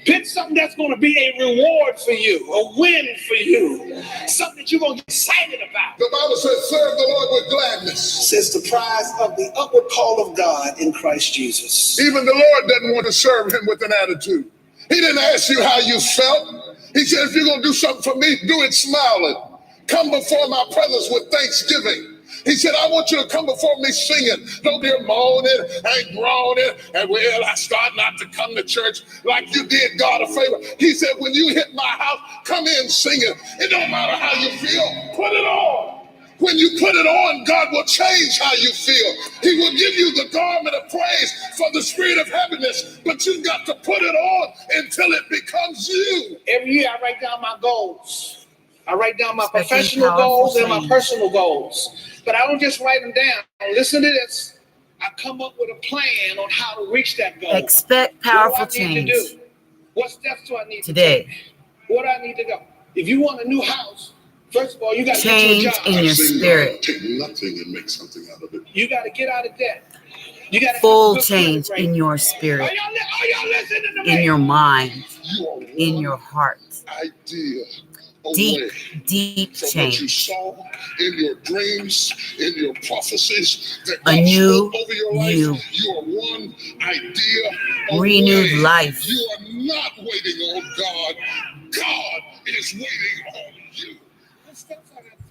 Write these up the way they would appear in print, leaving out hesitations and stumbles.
Pick something that's going to be a reward for you, a win for you, something that you're going to get excited about. The Bible says, serve the Lord with gladness. Says the prize of the upward call of God in Christ Jesus. Even the Lord doesn't want to serve him with an attitude. He didn't ask you how you felt. He said, if you're going to do something for me, do it smiling. Come before my presence with thanksgiving. He said, I want you to come before me singing. Don't be moaning and groaning. And well, I start not to come to church like you did God a favor. He said, when you hit my house, come in singing. It don't matter how you feel. Put it on. When you put it on, God will change how you feel. He will give you the garment of praise for the spirit of heaviness. But you've got to put it on until it becomes you. Every year I write down my goals. I write down my professional goals and my personal goals. But I don't just write them down. Listen to this. I come up with a plan on how to reach that goal. Expect powerful change. What steps do I need today? To take? What do I need to go? If you want a new house, first of all, you got to change get in your spirit. Take nothing and make something out of it. You got to get out of debt. You got to full change in your spirit, are y'all listening to me? In your mind, in your heart. Idea. Deep change. What you saw in your dreams, in your prophecies, that a new over your life, you are one idea renewed away. life. You are not waiting on God. God is waiting on you.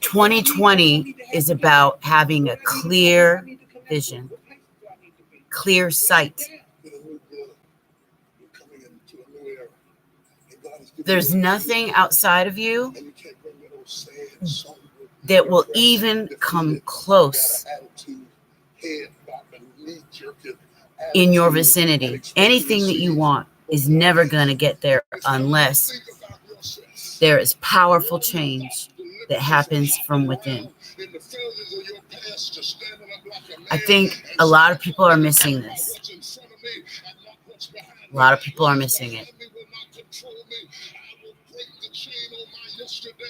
2020 is about having a clear vision, clear sight. There's nothing outside of you that will even come close in your vicinity. Anything that you want is never going to get there unless there is powerful change that happens from within. I think a lot of people are missing this. A lot of people are missing it.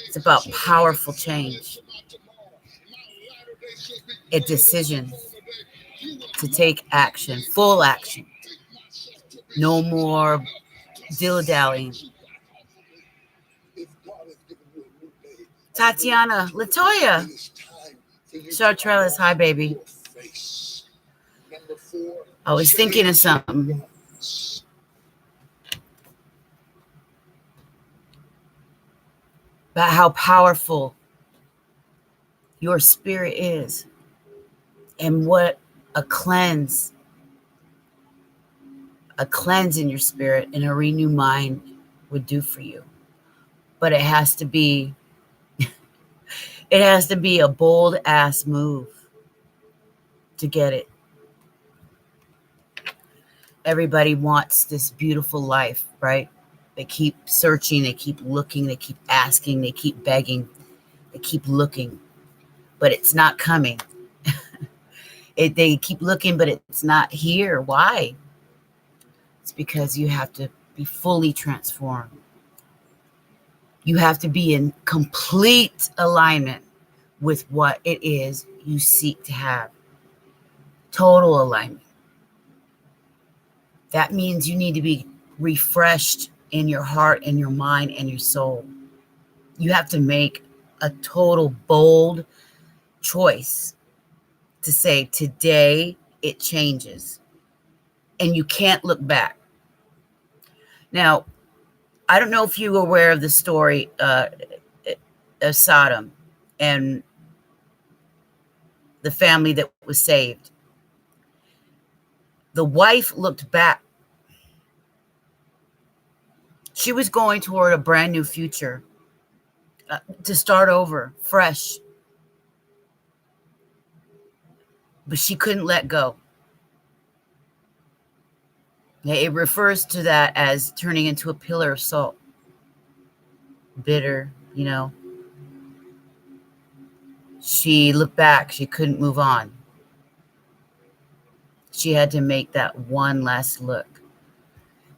It's about powerful change, a decision to take action, full action. No more dilly-dallying. Tatiana, Latoya, Chartrellis, hi, baby. I was thinking of something. About how powerful your spirit is and what a cleanse in your spirit and a renewed mind would do for you. But it has to be a bold ass move to get it. Everybody wants this beautiful life, right? They keep searching, they keep looking, they keep asking, they keep begging, they keep looking, but it's not coming. They keep looking, but it's not here. Why? It's because you have to be fully transformed. You have to be in complete alignment with what it is you seek to have. Total alignment. That means you need to be refreshed in your heart and your mind and your soul. You have to make a total bold choice to say, today it changes. And you can't look back. Now, I don't know if you were aware of the story of Sodom and the family that was saved. The wife looked back. She was going toward a brand new future, to start over, fresh. But she couldn't let go. It refers to that as turning into a pillar of salt. Bitter, She looked back. She couldn't move on. She had to make that one last look.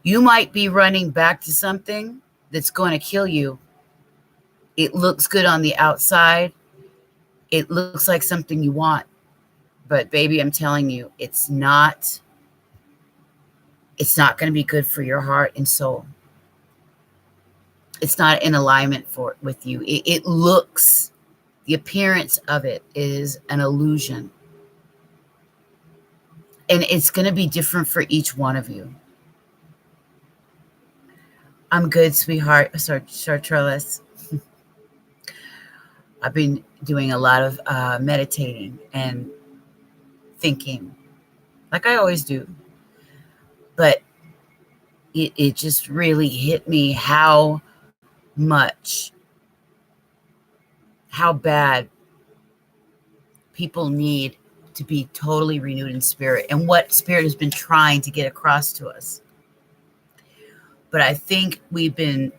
You might be running back to something that's going to kill you. It looks good on the outside. It looks like something you want. But baby, I'm telling you, it's not going to be good for your heart and soul. It's not in alignment with you. It looks, the appearance of it is an illusion. And it's going to be different for each one of you. I'm good, sweetheart. Sorry, Charles. I've been doing a lot of meditating and thinking, like I always do. But it just really hit me how bad people need to be totally renewed in spirit, and what spirit has been trying to get across to us. But I think we've been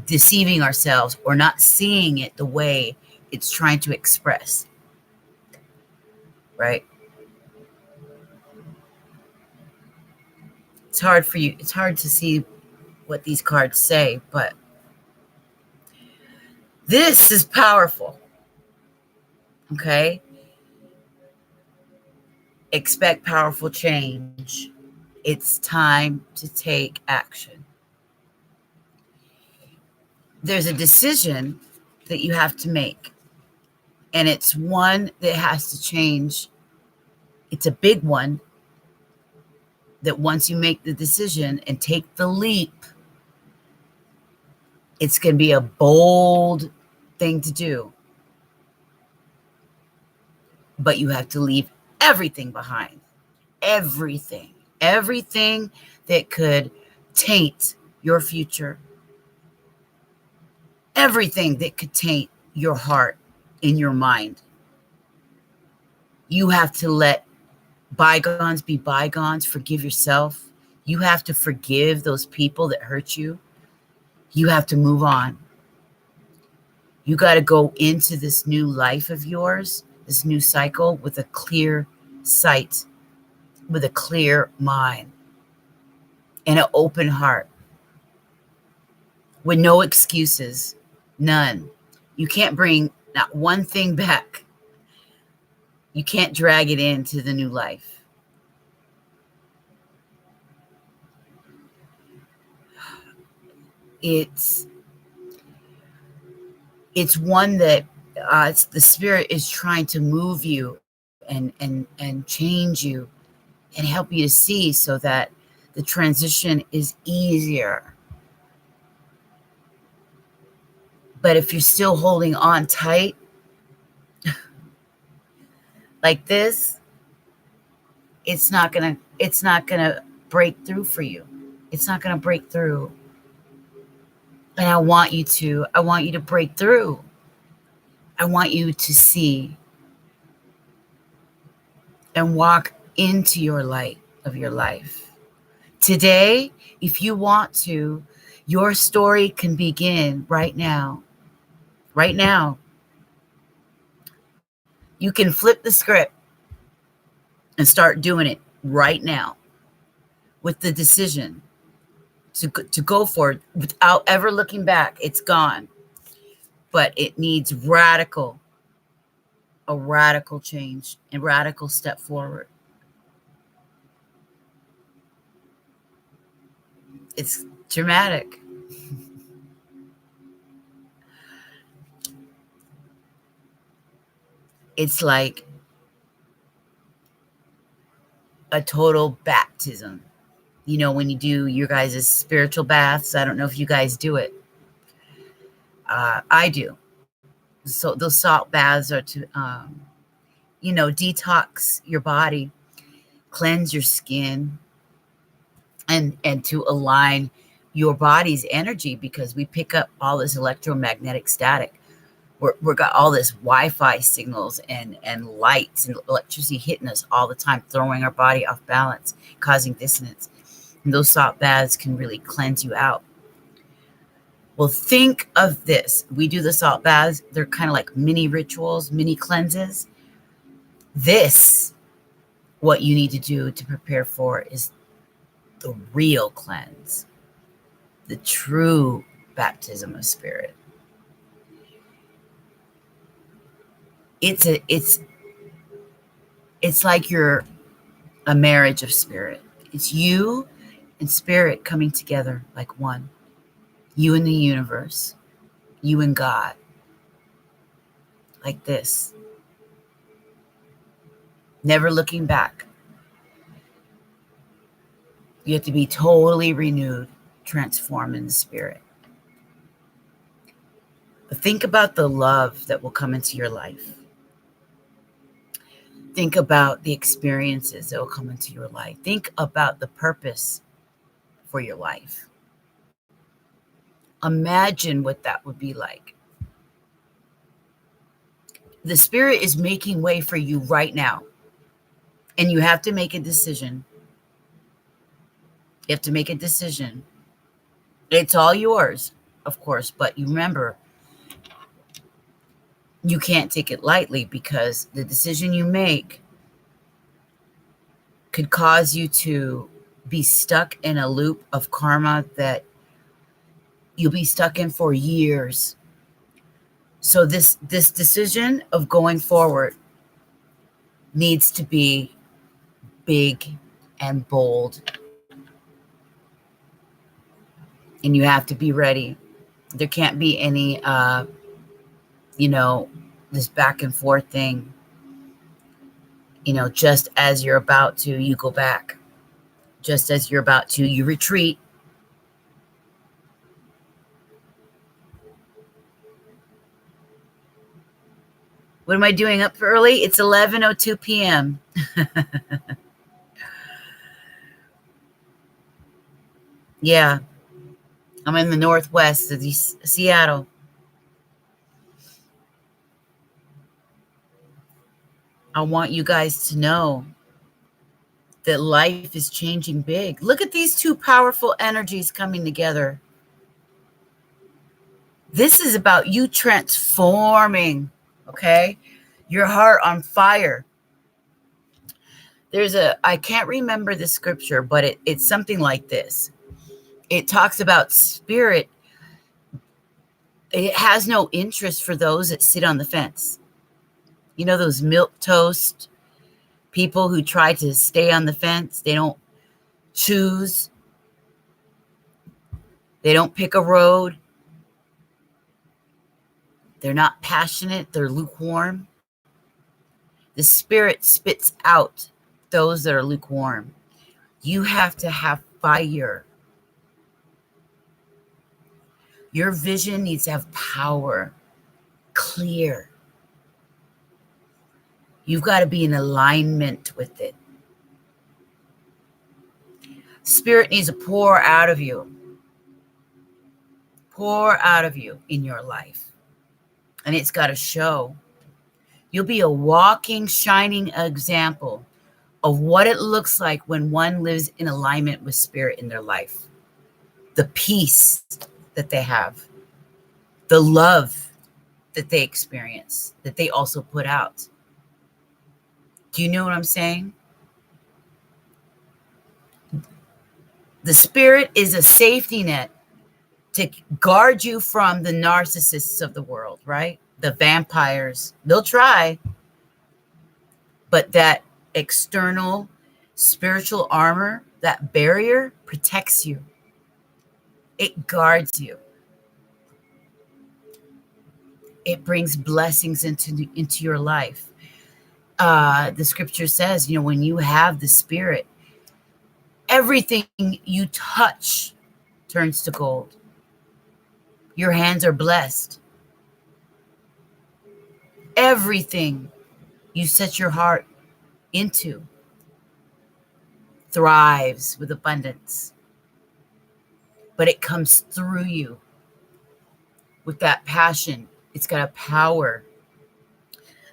deceiving ourselves or not seeing it the way it's trying to express, right? It's hard for you. It's hard to see what these cards say, but this is powerful. Okay? Expect powerful change. It's time to take action. There's a decision that you have to make, and it's one that has to change. It's a big one that once you make the decision and take the leap, it's going to be a bold thing to do. But you have to leave everything behind. Everything that could taint your future. Everything that could taint your heart and your mind. You have to let bygones be bygones. Forgive yourself. You have to forgive those people that hurt you. You have to move on. You got to go into this new life of yours, this new cycle, with a clear sight, with a clear mind, and an open heart, with no excuses, none. You can't bring not one thing back. You can't drag it into the new life. It's one that the spirit is trying to move you and change you and help you to see, so that the transition is easier. But if you're still holding on tight like this, it's not gonna break through for you. It's not gonna break through. And I want you to break through. I want you to see and walk into your light of your life. Today, if you want to, your story can begin right now. Right now. You can flip the script and start doing it right now with the decision to go for it without ever looking back. It's gone. But it needs a radical change and radical step forward. It's dramatic. It's like a total baptism. You know, when you do your guys' spiritual baths, I don't know if you guys do it. I do. So those salt baths are to, detox your body, cleanse your skin, and to align your body's energy, because we pick up all this electromagnetic static. We've got all this Wi-Fi signals and lights and electricity hitting us all the time, throwing our body off balance, causing dissonance. And those salt baths can really cleanse you out. Well, think of this. We do the salt baths. They're kind of like mini rituals, mini cleanses. This, what you need to do to prepare for, is the real cleanse, the true baptism of spirit. It's like you're a marriage of spirit. It's you and spirit coming together like one. you and the universe, you and God, like this, never looking back. You have to be totally renewed, transformed in the spirit. But think about the love that will come into your life. Think about the experiences that will come into your life. Think about the purpose for your life. Imagine what that would be like. The spirit is making way for you right now. And you have to make a decision. You have to make a decision. It's all yours, of course, but you remember, you can't take it lightly, because the decision you make could cause you to be stuck in a loop of karma that you'll be stuck in for years. So this decision of going forward needs to be big and bold. And you have to be ready. There can't be any, this back and forth thing. Just as you're about to, you go back. Just as you're about to, you retreat. What am I doing up early? It's 11:02 p.m. Yeah. I'm in the northwest of Seattle. I want you guys to know that life is changing big. Look at these two powerful energies coming together. This is about you transforming, okay? Your heart on fire. I can't remember the scripture, but it's something like this. It talks about spirit. It has no interest for those that sit on the fence. Those milquetoast people who try to stay on the fence. They don't choose. They don't pick a road. They're not passionate. They're lukewarm. The spirit spits out those that are lukewarm. You have to have fire. Your vision needs to have power, clear. You've got to be in alignment with it. Spirit needs to pour out of you. Pour out of you in your life. And it's got to show. You'll be a walking, shining example of what it looks like when one lives in alignment with spirit in their life. The peace that they have. The love that they experience, that they also put out. Do you know what I'm saying? The spirit is a safety net to guard you from the narcissists of the world, right? The vampires. They'll try. But that external spiritual armor, that barrier, protects you. It guards you. It brings blessings into your life. The scripture says, when you have the spirit, everything you touch turns to gold. Your hands are blessed. Everything you set your heart into thrives with abundance. But it comes through you with that passion. It's got a power.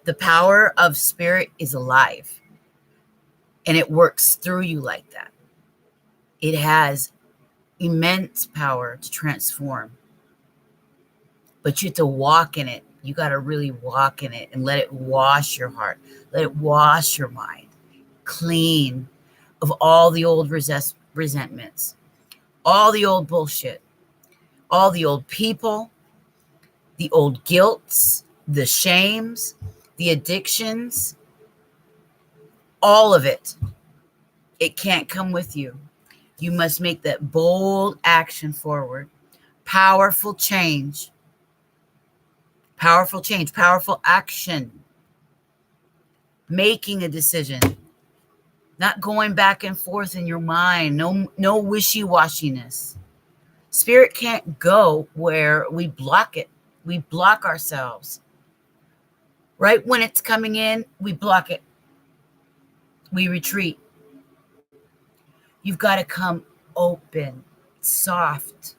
The power of spirit is alive. And it works through you like that. It has immense power to transform. But you have to walk in it. You got to really walk in it and let it wash your heart. Let it wash your mind. Clean of all the old resentments. All the old bullshit. All the old people. The old guilts. The shames. The addictions. All of it. It can't come with you. You must make that bold action forward. Powerful change. Powerful change. Powerful action. Making a decision. Not going back and forth in your mind. No wishy-washiness. Spirit can't go where we block it. We block ourselves. Right when it's coming in, we block it. We retreat. You've got to come open, soft,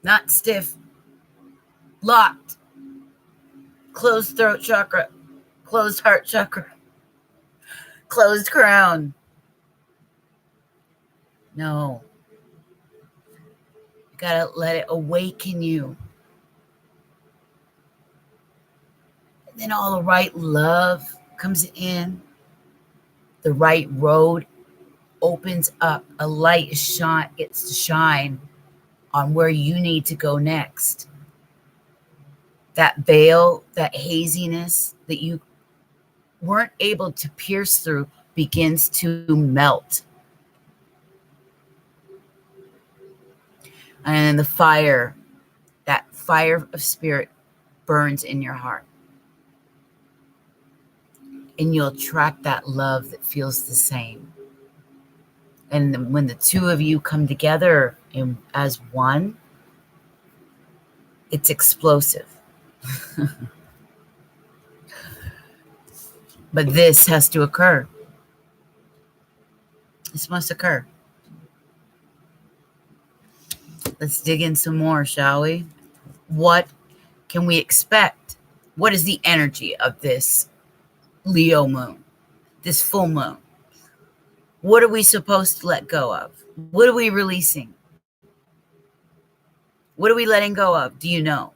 not stiff, locked, closed throat chakra, closed heart chakra, closed crown. No. You got to let it awaken you. And then all the right love comes in. The right road opens up. A light gets to shine on where you need to go next. That veil, that haziness that you weren't able to pierce through begins to melt. And then the fire, that fire of spirit burns in your heart. And you'll attract that love that feels the same. And when the two of you come together as one, it's explosive. But this has to occur. This must occur. Let's dig in some more, shall we? What can we expect? What is the energy of this Leo moon, this full moon? What are we supposed to let go of? What are we releasing? What are we letting go of? Do you know?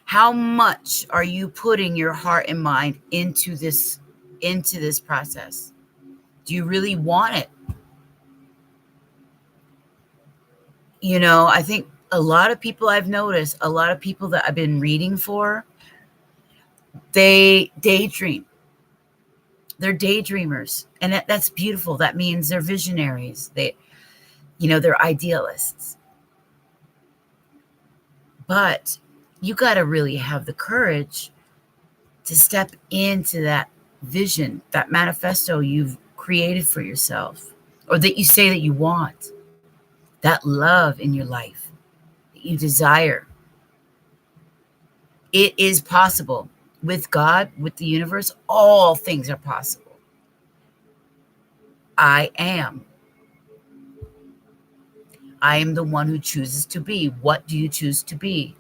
How much are you putting your heart and mind into this process? Do you really want it? You know, I think a lot of people I've noticed, a lot of people that I've been reading for, they daydream. They're daydreamers. And that's beautiful. That means they're visionaries. They're idealists. But you got to really have the courage to step into that vision, that manifesto you've created for yourself, or that you say that you want, that love in your life that you desire. It is possible. With God, with the universe, all things are possible. I am the one who chooses to be. What do you choose to be?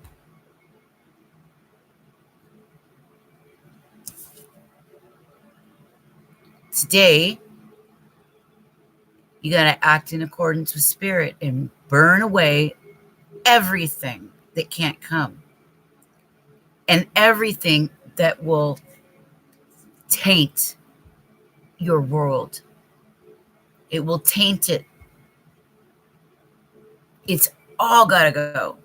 Today, you got to act in accordance with spirit and burn away everything that can't come and everything that will taint your world. It will taint it. It's all got to go.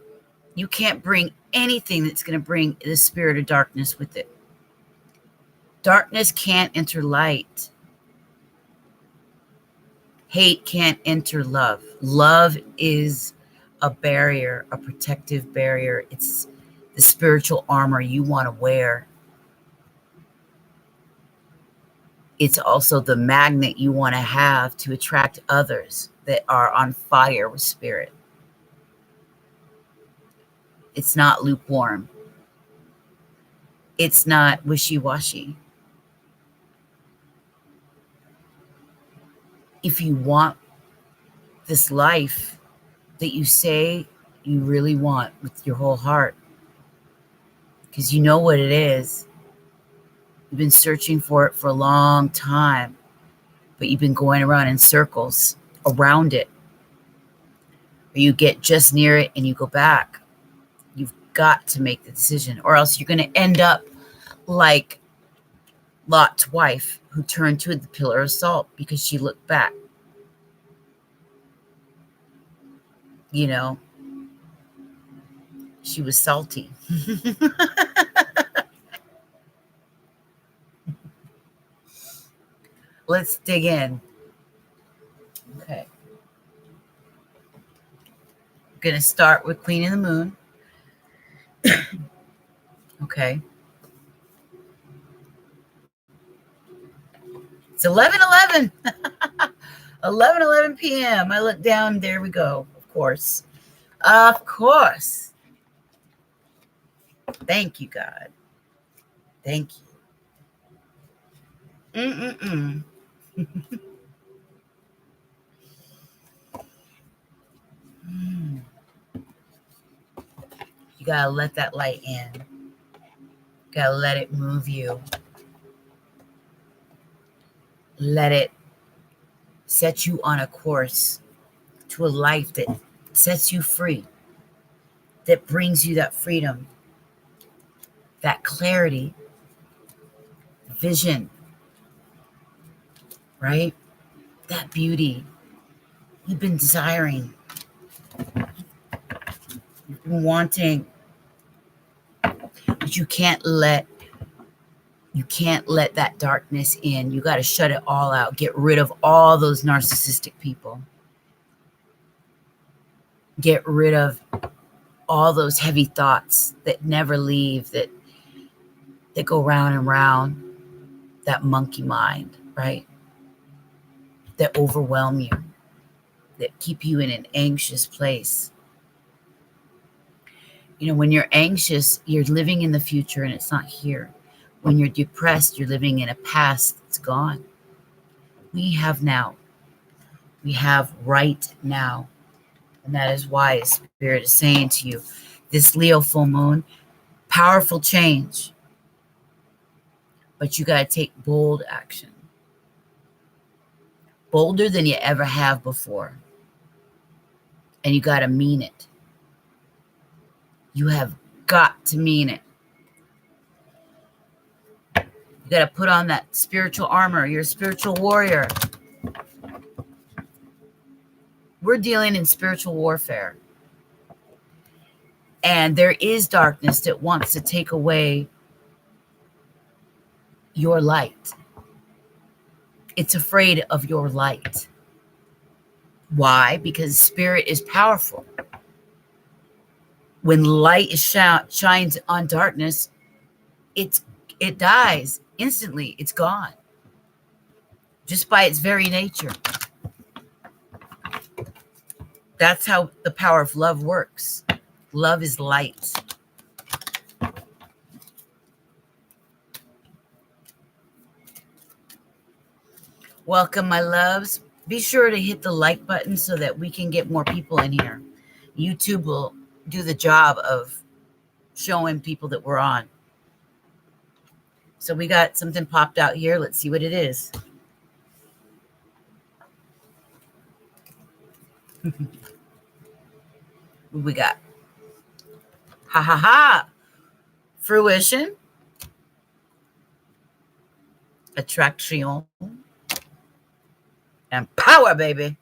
You can't bring anything that's going to bring the spirit of darkness with it. Darkness can't enter light. Hate can't enter love. Love is a barrier, a protective barrier. It's the spiritual armor you want to wear. It's also the magnet you want to have to attract others that are on fire with spirit. It's not lukewarm. It's not wishy-washy. If you want this life that you say you really want with your whole heart, because you know what it is. You've been searching for it for a long time, but you've been going around in circles around it. Or you get just near it and you go back. You've got to make the decision, or else you're going to end up like Lot's wife, who turned to the pillar of salt because she looked back. You know, she was salty. Let's dig in. Okay. going to start with Queen of the Moon. Okay. It's 11:11. 11:11 p.m. I look down. There we go. Of course. Of course. Thank you, God. Thank you. You got to let that light in. You got to let it move you. Let it set you on a course to a life that sets you free, that brings you that freedom, that clarity, vision, right? That beauty you've been desiring, you've been wanting, but you can't let that darkness in. You got to shut it all out. Get rid of all those narcissistic people. Get rid of all those heavy thoughts that never leave, that go round and round, that monkey mind, right? That overwhelm you, that keep you in an anxious place. You know, when you're anxious, you're living in the future and it's not here. When you're depressed, you're living in a past that's gone. We have now. We have right now. And that is why Spirit is saying to you, this Leo full moon, powerful change. But you got to take bold action. Bolder than you ever have before. And you got to mean it. You have got to mean it. You got to put on that spiritual armor. You're a spiritual warrior. We're dealing in spiritual warfare. And there is darkness that wants to take away your light. It's afraid of your light. Why? Because spirit is powerful. When light shines on darkness, it dies instantly. It's gone. Just by its very nature. That's how the power of love works. Love is light. Welcome, my loves. Be sure to hit the like button so that we can get more people in here. YouTube will do the job of showing people that we're on. So we got something popped out here. Let's see what it is. What we got? Ha ha ha. Fruition. Attraction. And power, baby.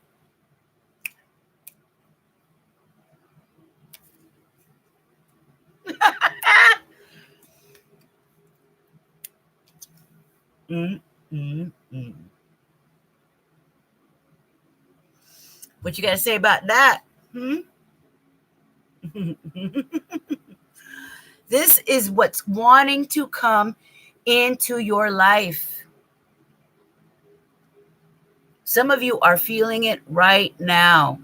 What you got to say about that? This is what's wanting to come into your life. Some of you are feeling it right now.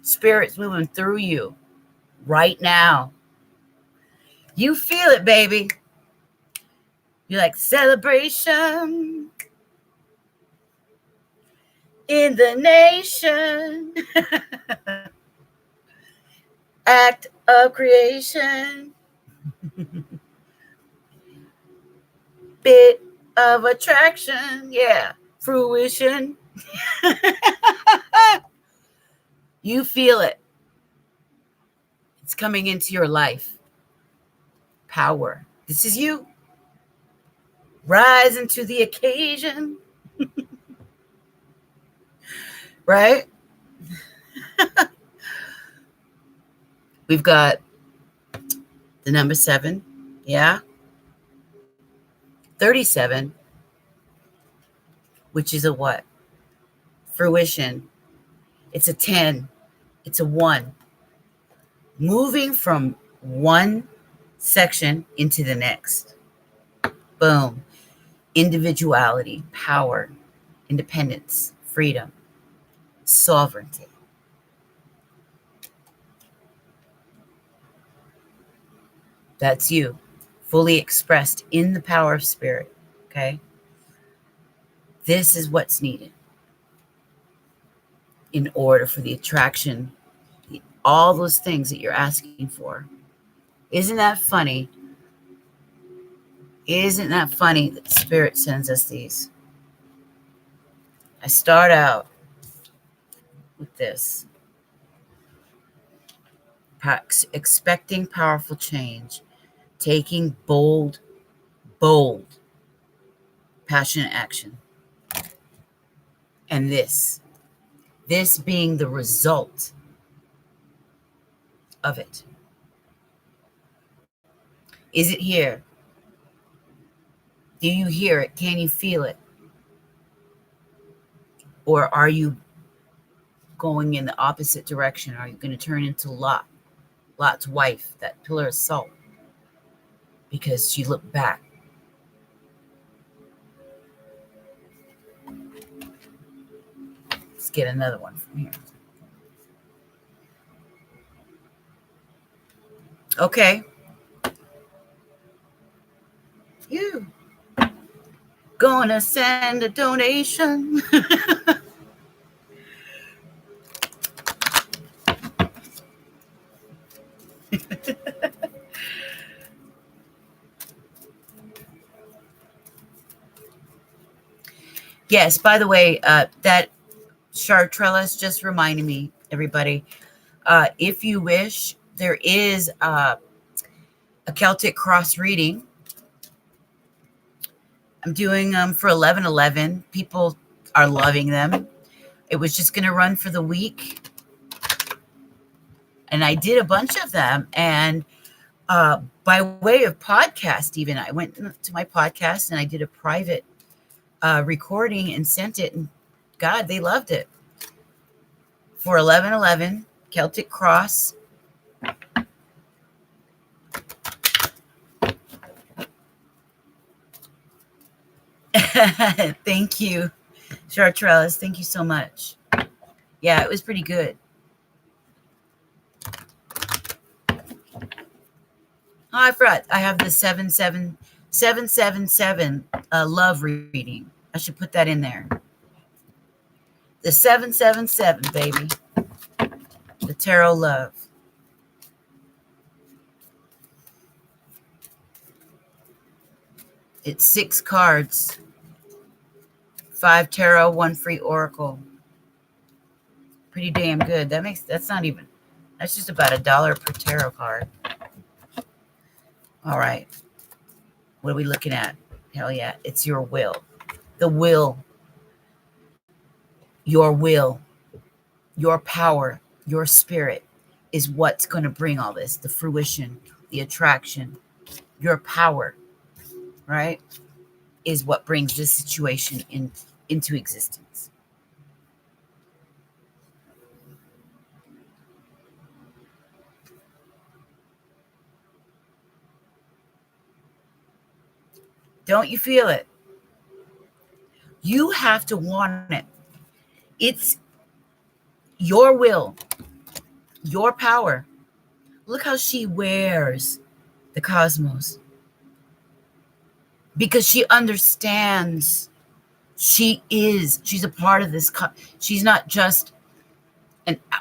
Spirit's moving through you right now. You feel it, baby. You're like, celebration in the nation. Act of creation. Bit of attraction. Yeah. Fruition. You feel it. It's coming into your life. Power. This is you. Rise into the occasion. Right? We've got the number 7. Yeah. 37. Which is a what? Fruition. It's a 10. It's a 1. moving from one section into the next. Boom. Individuality, power, independence, freedom, sovereignty. That's you, fully expressed in the power of spirit. Okay? This is what's needed in order for the attraction, all those things that you're asking for. Isn't that funny? Isn't that funny that Spirit sends us these? I start out with this. Expecting powerful change, taking bold, passionate action. And this being the result of it. Is it here? Do you hear it? Can you feel it? Or are you going in the opposite direction? Are you going to turn into Lot's wife, that pillar of salt, because she looked back? Let's get another one from here. Okay. You gonna send a donation? Yes, by the way, that Chartrellis just reminded me, everybody, if you wish, there is a Celtic cross reading. I'm doing them for 11/11. People are loving them. It was just going to run for the week. And I did a bunch of them. And by way of podcast, even, I went to my podcast and I did a private recording and sent it. And God, they loved it. For 11/11, Celtic cross. Thank you, Chartrellis. Thank you so much. Yeah, it was pretty good. Oh, I forgot. I have the 777 love reading. I should put that in there. The 777, baby. The tarot love. It's 6 cards. 5 tarot, 1 free oracle. Pretty damn good. That's just about $1 per tarot card. All right. What are we looking at? Hell yeah. It's your will. The will. Your will. Your power. Your spirit is what's going to bring all this. The fruition. The attraction. Your power. Right? Is what brings this situation into existence. Don't you feel it? You have to want it. It's your will, your power. Look how she wears the cosmos. Because she understands she's a part of this. She's not just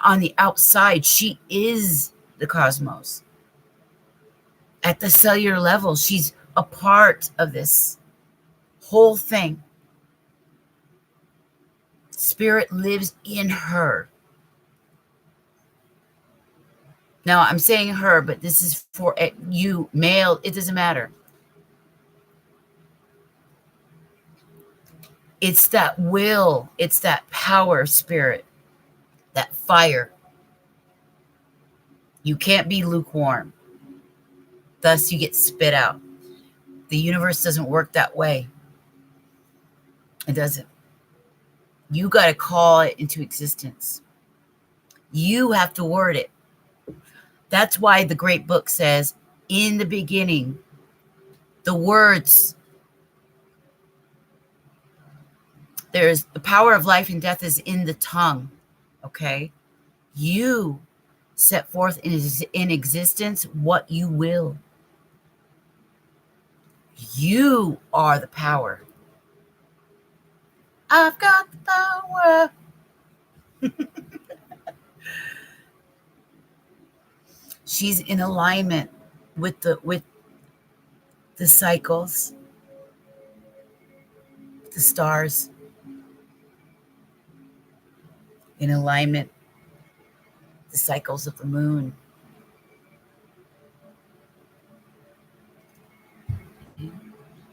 on the outside. She is the cosmos. At the cellular level, she's a part of this whole thing. Spirit lives in her. Now, I'm saying her, but this is for you, male. It doesn't matter. It's that will. It's that power, spirit, that fire. You can't be lukewarm. Thus, you get spit out. The universe doesn't work that way. It doesn't. You got to call it into existence. You have to word it. That's why the great book says, in the beginning, the words, there's the power of life and death is in the tongue. Okay. You set forth in existence what you will. You are the power. I've got the power. She's in alignment with the cycles, the stars, in alignment, the cycles of the moon.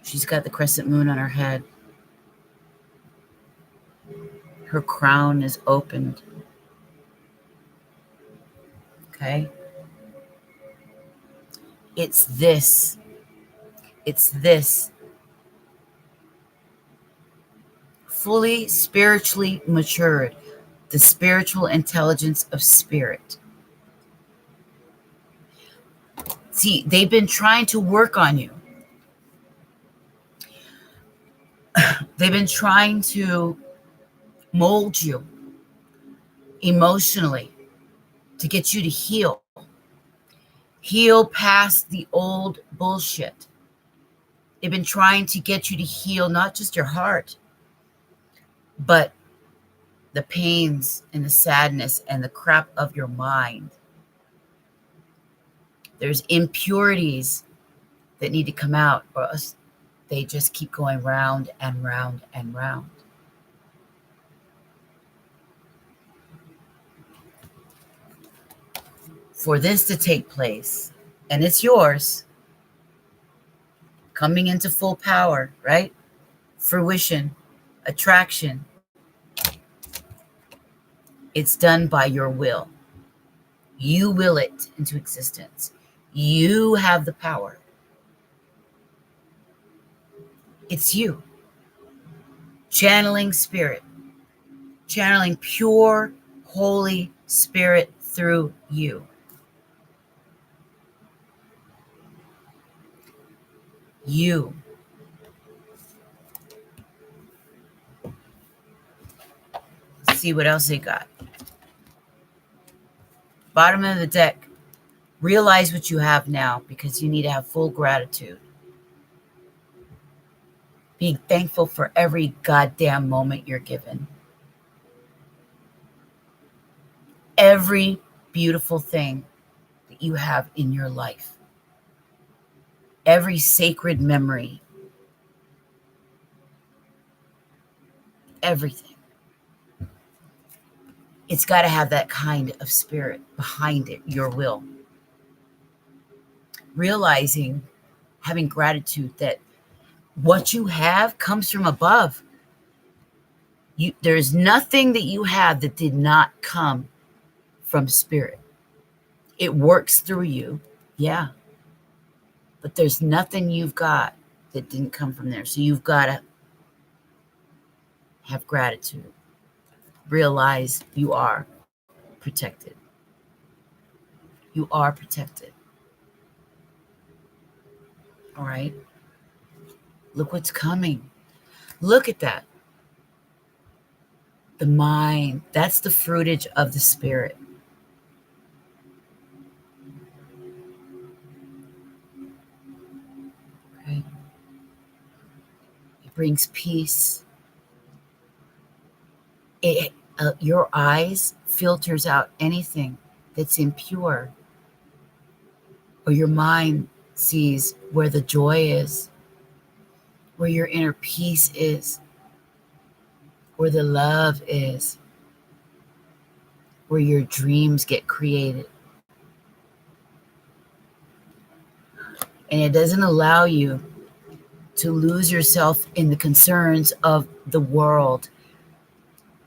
She's got the crescent moon on her head. Her crown is opened. Okay? It's this. Fully spiritually matured. The spiritual intelligence of spirit. See, they've been trying to work on you. They've been trying to mold you emotionally to get you to heal. Heal past the old bullshit. They've been trying to get you to heal not just your heart, but the pains and the sadness and the crap of your mind. There's impurities that need to come out, or else they just keep going round and round and round. For this to take place, and it's yours, coming into full power, right? Fruition, attraction. It's done by your will. You will it into existence. You have the power. It's you. Channeling spirit. Channeling pure, holy spirit through you. You. Let's see what else they got. Bottom of the deck. Realize what you have now, because you need to have full gratitude. Being thankful for every goddamn moment you're given. Every beautiful thing that you have in your life. Every sacred memory. Everything. It's got to have that kind of spirit behind it, your will. Realizing, having gratitude that what you have comes from above. There's nothing that you have that did not come from spirit. It works through you, yeah. But there's nothing you've got that didn't come from there. So you've got to have gratitude. Realize you are protected. You are protected. All right? Look what's coming. Look at that. The mind, that's the fruitage of the spirit. Okay? It brings peace. Your eyes filters out anything that's impure. Or your mind sees where the joy is, where your inner peace is, where the love is, where your dreams get created. And it doesn't allow you to lose yourself in the concerns of the world.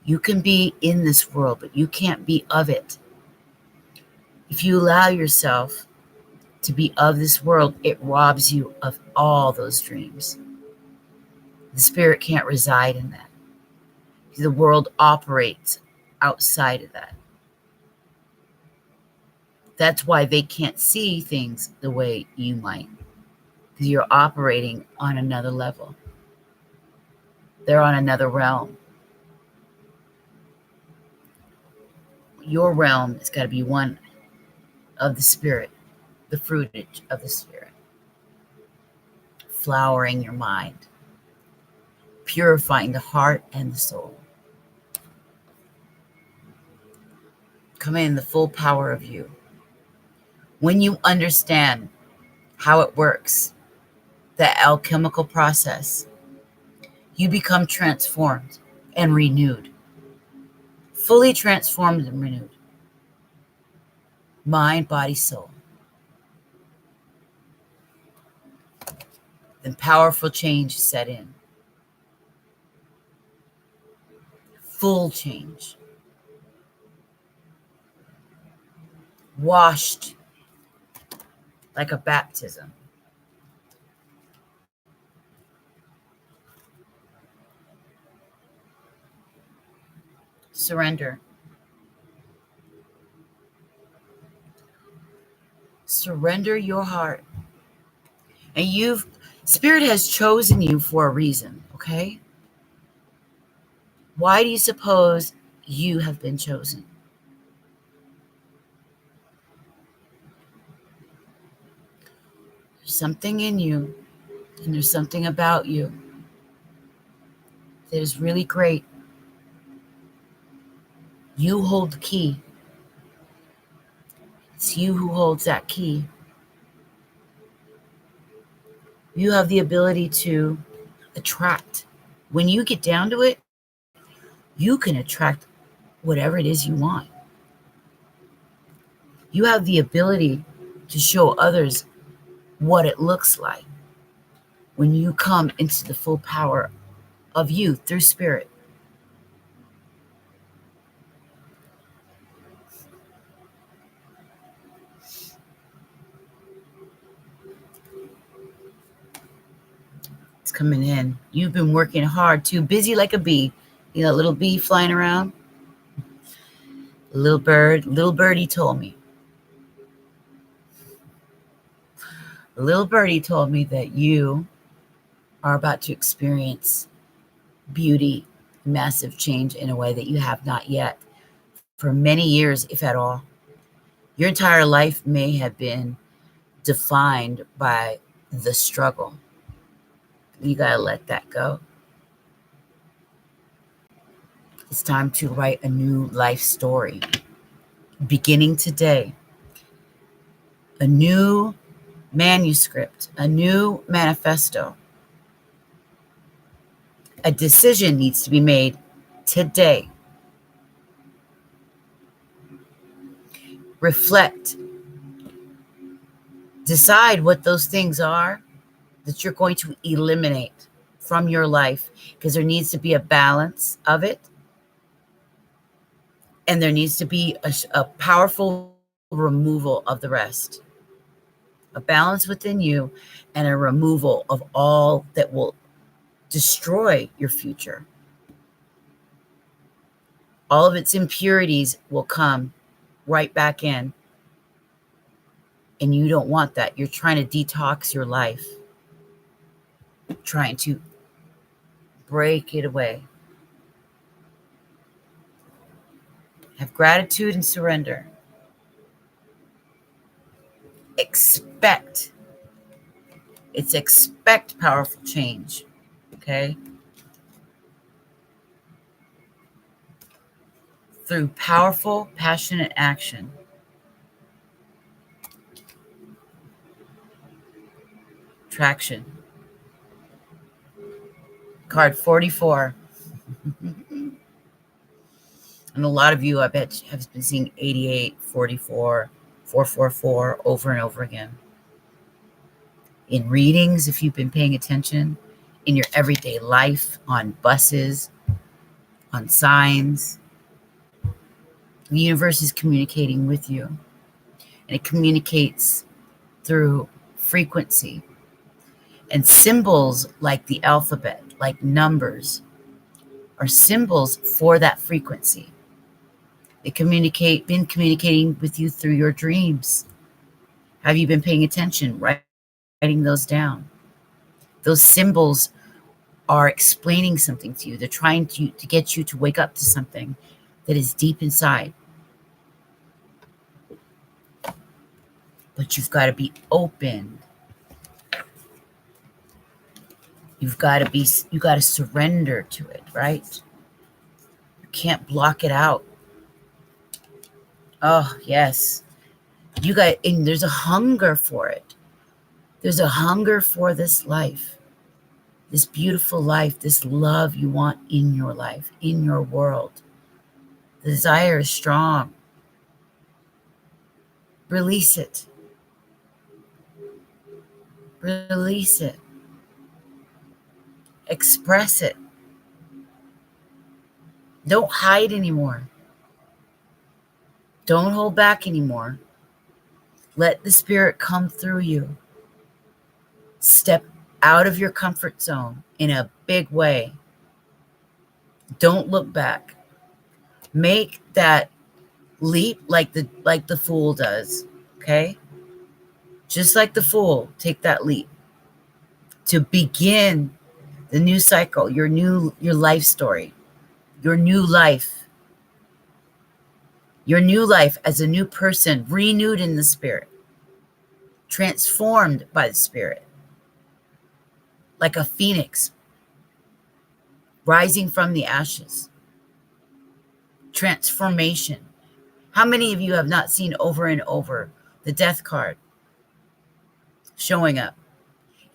You can be in this world, but you can't be of it. If you allow yourself to be of this world, it robs you of all those dreams. The spirit can't reside in that. The world operates outside of that. That's why they can't see things the way you might, because you're operating on another level. They're on another realm. Your realm has got to be one of the spirit, the fruitage of the spirit, flowering your mind, purifying the heart and the soul. Come in the full power of you. When you understand how it works, the alchemical process, you become transformed and renewed, fully transformed and renewed. Mind, body, soul. Then powerful change set in. Full change. Washed like a baptism. Surrender. Surrender your heart. And Spirit has chosen you for a reason, okay? Why do you suppose you have been chosen? There's something in you, and there's something about you that is really great. You hold the key. It's you who holds that key. You have the ability to attract. When you get down to it, you can attract whatever it is you want. You have the ability to show others what it looks like when you come into the full power of you through spirit. It's coming in. You've been working hard too, busy like a bee. You know, little bee flying around. Little birdie told me. The little birdie told me that you are about to experience beauty, massive change in a way that you have not yet for many years, if at all. Your entire life may have been defined by the struggle. You got to let that go. It's time to write a new life story. Beginning today, a new manuscript, a new manifesto. A decision needs to be made today. Reflect. Decide what those things are that you're going to eliminate from your life, because there needs to be a balance of it. And there needs to be a powerful removal of the rest. A balance within you and a removal of all that will destroy your future. All of its impurities will come right back in. And you don't want that. You're trying to detox your life. Trying to break it away. Have gratitude and surrender. Expect. It's expect powerful change. Okay? Through powerful, passionate action. Traction. Card 44. And a lot of you, I bet, have been seeing 88, 44, 444 over and over again. In readings, if you've been paying attention, in your everyday life, on buses, on signs. The universe is communicating with you. And it communicates through frequency. And symbols like the alphabet, like numbers, are symbols for that frequency. They been communicating with you through your dreams. Have you been paying attention, writing those down? Those symbols are explaining something to you. They're trying to get you to wake up to something that is deep inside. But you've got to be open. You got to surrender to it, right? You can't block it out. Oh, yes. And there's a hunger for it. There's a hunger for this life, this beautiful life, this love you want in your life, in your world. The desire is strong. Release it. Release it. Express it. Don't hide anymore. Don't hold back anymore. Let the Spirit come through you. Step out of your comfort zone in a big way. Don't look back. Make that leap like the fool does, okay? Just like the fool, take that leap to begin the new cycle, your life story, your new life as a new person, renewed in the Spirit, transformed by the Spirit, like a phoenix rising from the ashes. Transformation. How many of you have not seen over and over the death card showing up?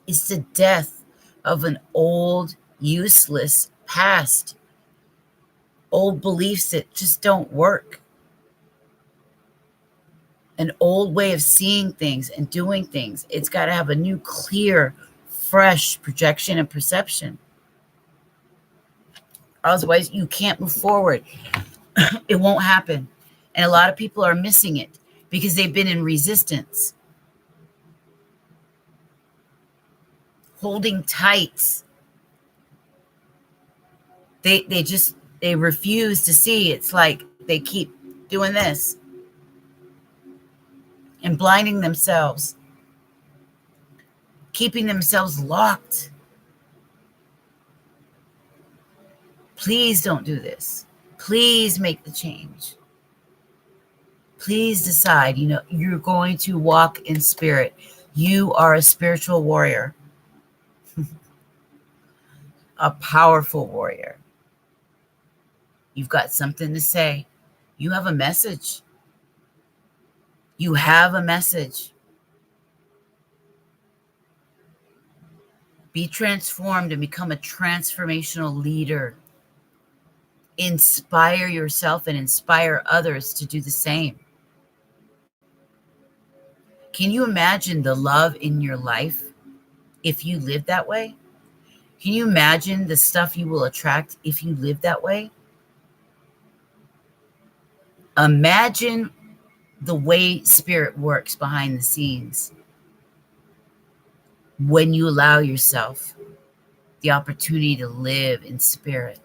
It's the death of an old, useless past, old beliefs that just don't work, an old way of seeing things and doing things. It's got to have a new, clear, fresh projection and perception. Otherwise, you can't move forward. It won't happen. And a lot of people are missing it because they've been in resistance, holding tight. They refuse to see. It's like they keep doing this and blinding themselves, keeping themselves locked. Please don't do this. Please make the change. Please decide, you're going to walk in spirit. You are a spiritual warrior, a powerful warrior. You've got something to say. You have a message. You have a message. Be transformed and become a transformational leader. Inspire yourself and inspire others to do the same. Can you imagine the love in your life if you live that way? Can you imagine the stuff you will attract if you live that way? Imagine the way spirit works behind the scenes when you allow yourself the opportunity to live in spirit,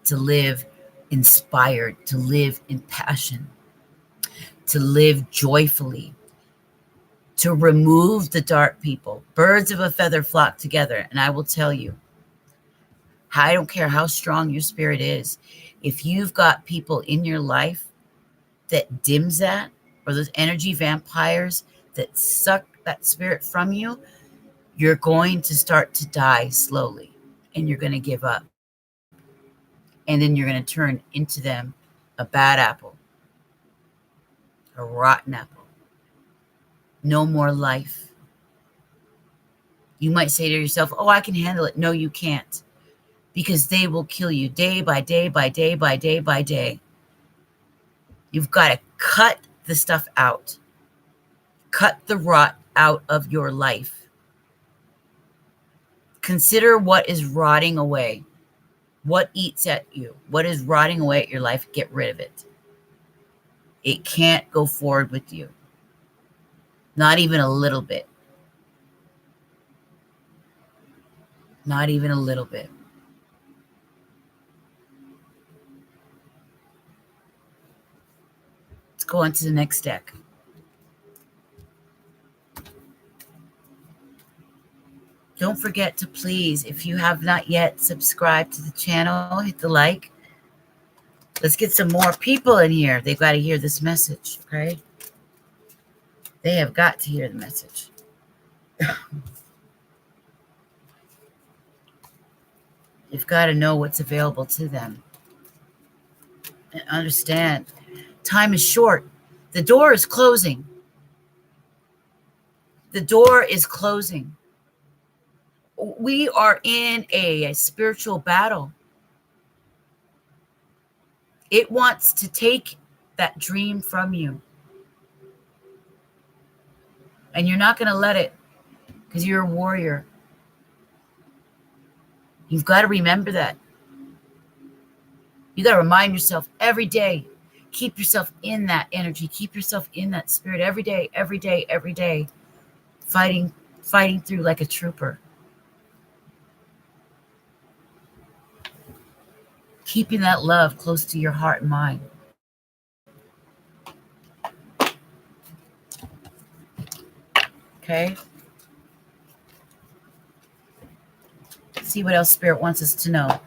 to live inspired, to live in passion, to live joyfully, to remove the dark people. Birds of a feather flock together. And I will tell you, I don't care how strong your spirit is, if you've got people in your life that dims that, or those energy vampires that suck that spirit from you, you're going to start to die slowly, and you're going to give up. And then you're going to turn into them a bad apple, a rotten apple. No more life. You might say to yourself, oh, I can handle it. No, you can't, because they will kill you day by day by day by day by day. You've got to cut the stuff out. Cut the rot out of your life. Consider what is rotting away. What eats at you? What is rotting away at your life? Get rid of it. It can't go forward with you. Not even a little bit. Not even a little bit. Let's go on to the next deck. Don't forget to please, if you have not yet subscribed to the channel, hit the like. Let's get some more people in here. They've got to hear this message, okay? They have got to hear the message. You've got to know what's available to them. And understand, time is short. The door is closing. The door is closing. We are in a spiritual battle. It wants to take that dream from you. And you're not going to let it, because you're a warrior. You've got to remember that. You got to remind yourself every day. Keep yourself in that energy. Keep yourself in that spirit every day, every day, every day. Fighting through like a trooper. Keeping that love close to your heart and mind. Okay? Let's see what else Spirit wants us to know.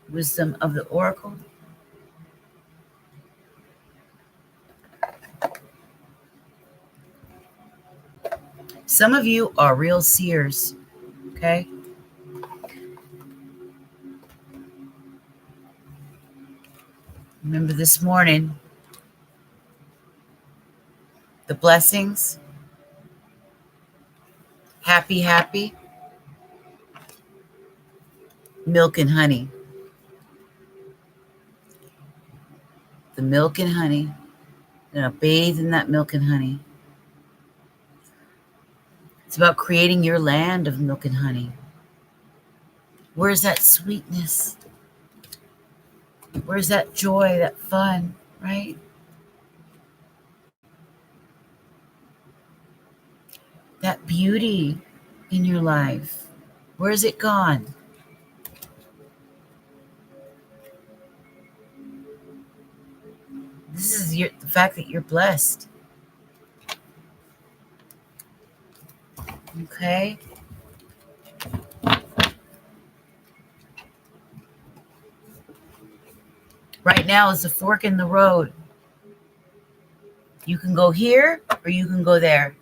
Wisdom of the Oracle. Some of you are real seers, okay? Remember this morning, the blessings, happy, milk and honey. The milk and honey. You're going to bathe in that milk and honey. It's about creating your land of milk and honey. Where's that sweetness? Where's that joy, that fun, right? That beauty in your life. Where's it gone? This is the fact that you're blessed. Okay? Right now is a fork in the road. You can go here or you can go there.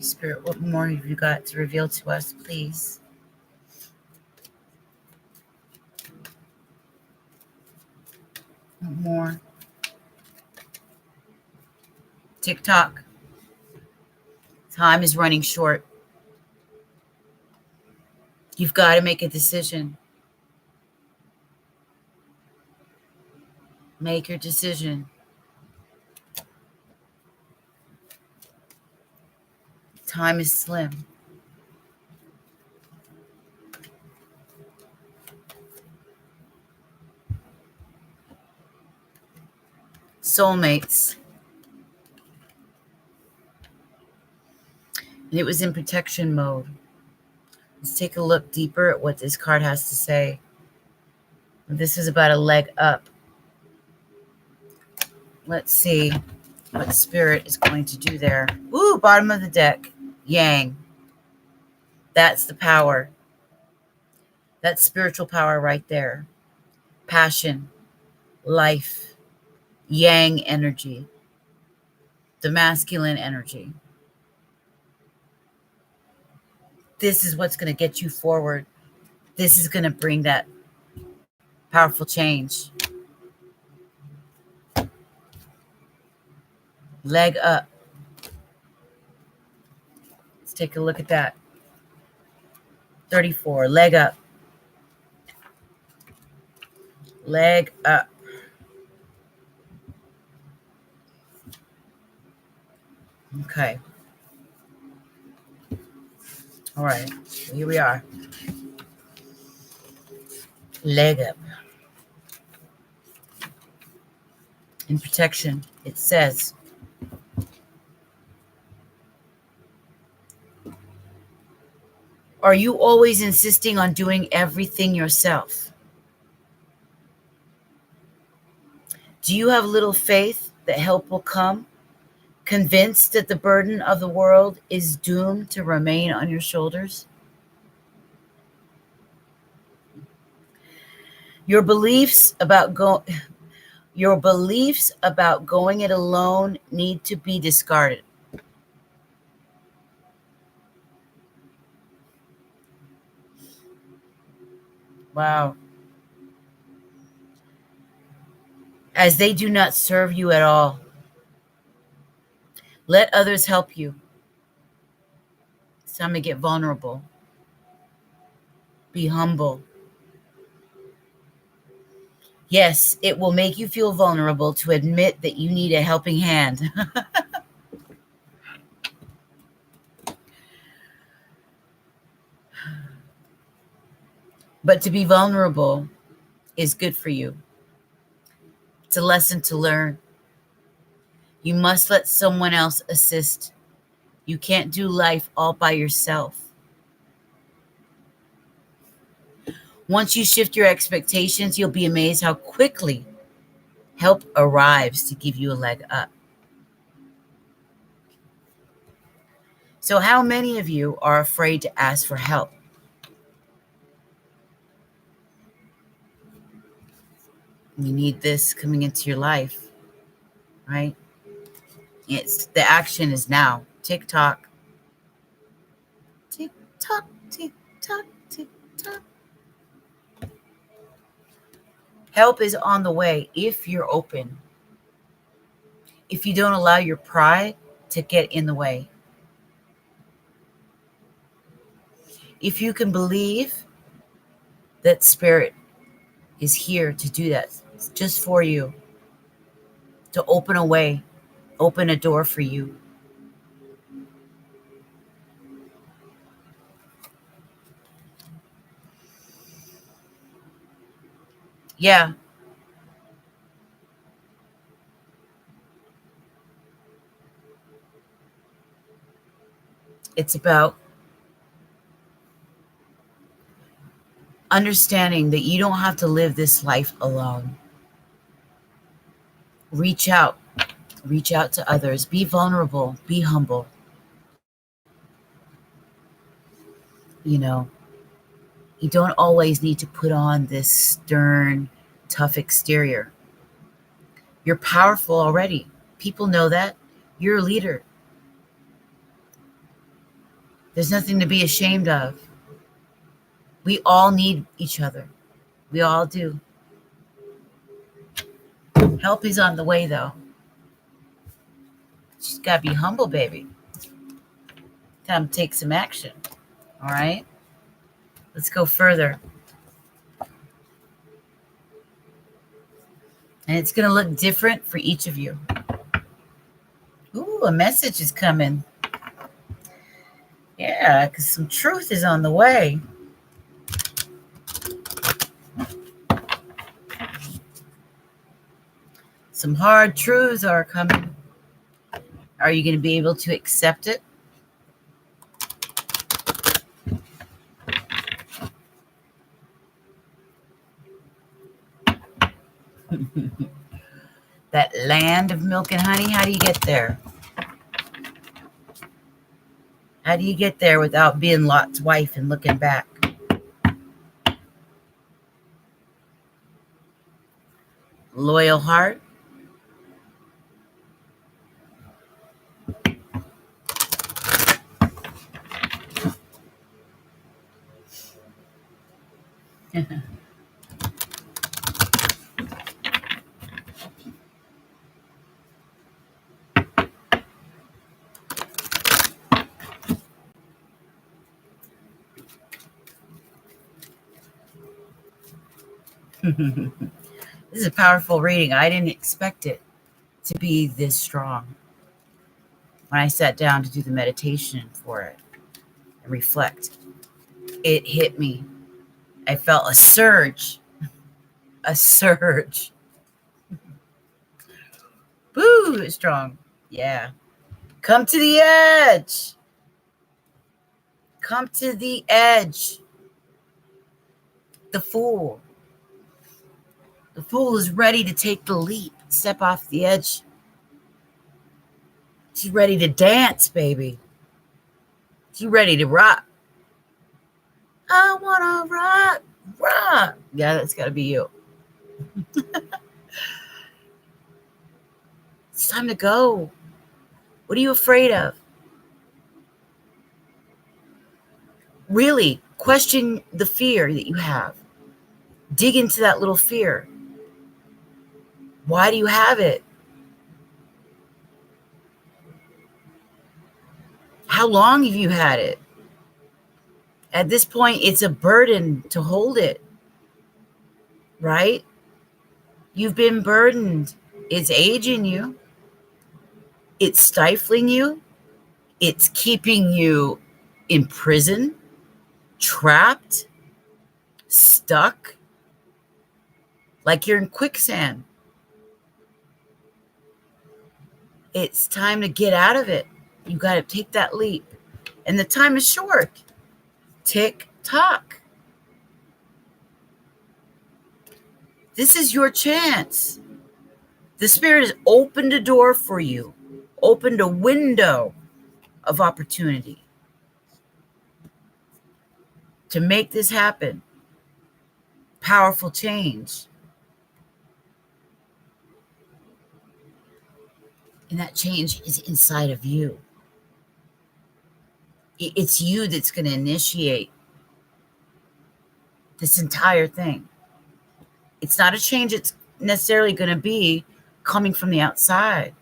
Spirit, what more have you got to reveal to us, please? What more? TikTok. Time is running short. You've got to make a decision. Make your decision. Time is slim. Soulmates. And it was in protection mode. Let's take a look deeper at what this card has to say. This is about a leg up. Let's see what Spirit is going to do there. Ooh, bottom of the deck. Yang. That's the power. That's spiritual power right there. Passion. Life. Yang energy. The masculine energy. This is what's going to get you forward. This is going to bring that powerful change. Leg up. Let's take a look at that. 34. Leg up. Leg up. Okay. All right. So here we are. Leg up. In protection, it says, are you always insisting on doing everything yourself? Do you have little faith that help will come? Convinced that the burden of the world is doomed to remain on your shoulders? Your beliefs about going it alone need to be discarded. Wow. As they do not serve you at all. Let others help you. It's time to get vulnerable. Be humble. Yes, it will make you feel vulnerable to admit that you need a helping hand. But to be vulnerable is good for you. It's a lesson to learn. You must let someone else assist. You can't do life all by yourself. Once you shift your expectations, you'll be amazed how quickly help arrives to give you a leg up. So how many of you are afraid to ask for help? You need this coming into your life, right? It's the action is now. Tick tock. Tick tock, tick tock, tick tock. Help is on the way if you're open. If you don't allow your pride to get in the way. If you can believe that spirit is here to do that, it's just for you, to open a way, open a door for you. Yeah. It's about understanding that you don't have to live this life alone. Reach out to others, be vulnerable, be humble. You know, you don't always need to put on this stern, tough exterior. You're powerful already. People know that. You're a leader. There's nothing to be ashamed of. We all need each other. We all do. Help is on the way, though. Just got to be humble, baby. Time to take some action. All right? Let's go further. And it's going to look different for each of you. Ooh, a message is coming. Yeah, because some truth is on the way. Some hard truths are coming. Are you going to be able to accept it? That land of milk and honey, how do you get there? How do you get there without being Lot's wife and looking back? Loyal heart. This is a powerful reading. I didn't expect it to be this strong. when I sat down to do the meditation for it and reflect, it hit me. I felt a surge. A surge. Woo, it's strong. Yeah. Come to the edge. Come to the edge. The fool. The fool is ready to take the leap, step off the edge. She's ready to dance, baby. She's ready to rock. I want to rock, rock. Yeah, that's got to be you. It's time to go. What are you afraid of? Really, question the fear that you have. Dig into that little fear. Why do you have it? How long have you had it? At this point, it's a burden to hold it, right? You've been burdened. It's aging you. It's stifling you. It's keeping you in prison, trapped, stuck, like you're in quicksand. It's time to get out of it. You got to take that leap. And the time is short. Tick tock. This is your chance. The Spirit has opened a door for you, opened a window of opportunity to make this happen. Powerful change. And that change is inside of you. It's you that's going to initiate this entire thing. It's not a change that's necessarily going to be coming from the outside.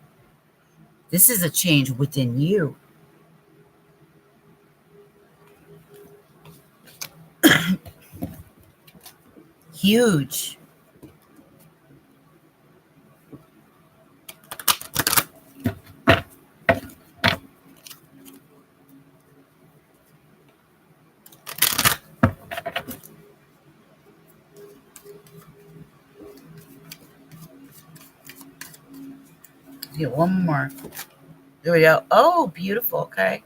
This is a change within you. Huge. Get one more. There we go. Oh, beautiful. Okay.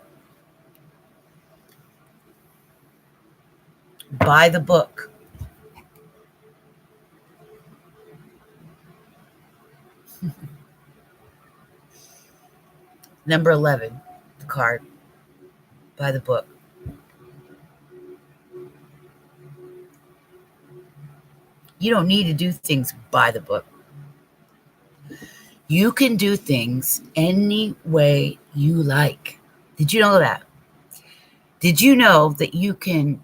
Buy the book. Number 11, the card. Buy the book. You don't need to do things by the book. You can do things any way you like. Did you know that? Did you know that you can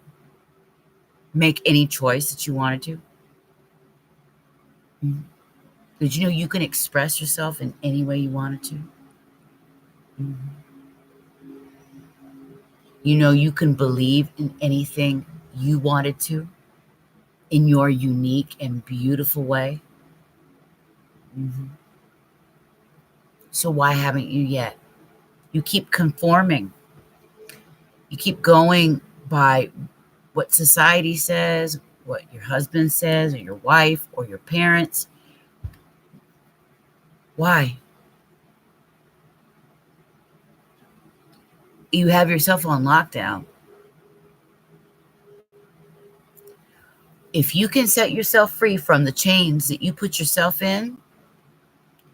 make any choice that you wanted to? Mm-hmm. Did you know you can express yourself in any way you wanted to? Mm-hmm. You know you can believe in anything you wanted to in your unique and beautiful way. Mm-hmm. So why haven't you yet? You keep conforming. You keep going by what society says, what your husband says, or your wife, or your parents. Why? You have yourself on lockdown. If you can set yourself free from the chains that you put yourself in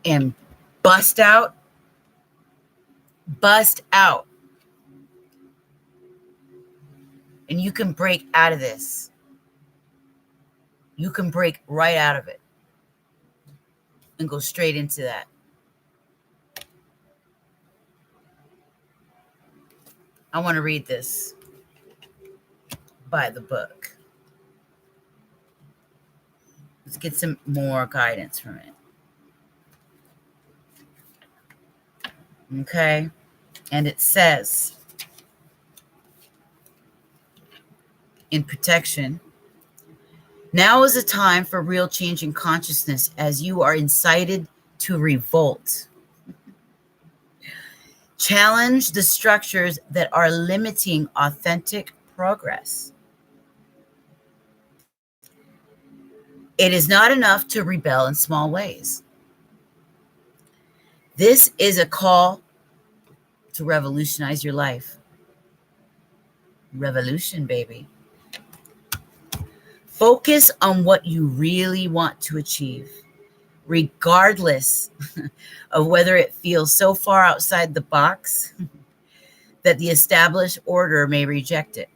and bust out, and you can break out of this. You can break right out of it and go straight into that. I want to read this by the book. Let's get some more guidance from it. Okay. And it says, in protection, now is a time for real change in consciousness as you are incited to revolt. Challenge the structures that are limiting authentic progress. It is not enough to rebel in small ways. This is a call to revolutionize your life. Revolution, baby. Focus on what you really want to achieve, regardless of whether it feels so far outside the box that the established order may reject it.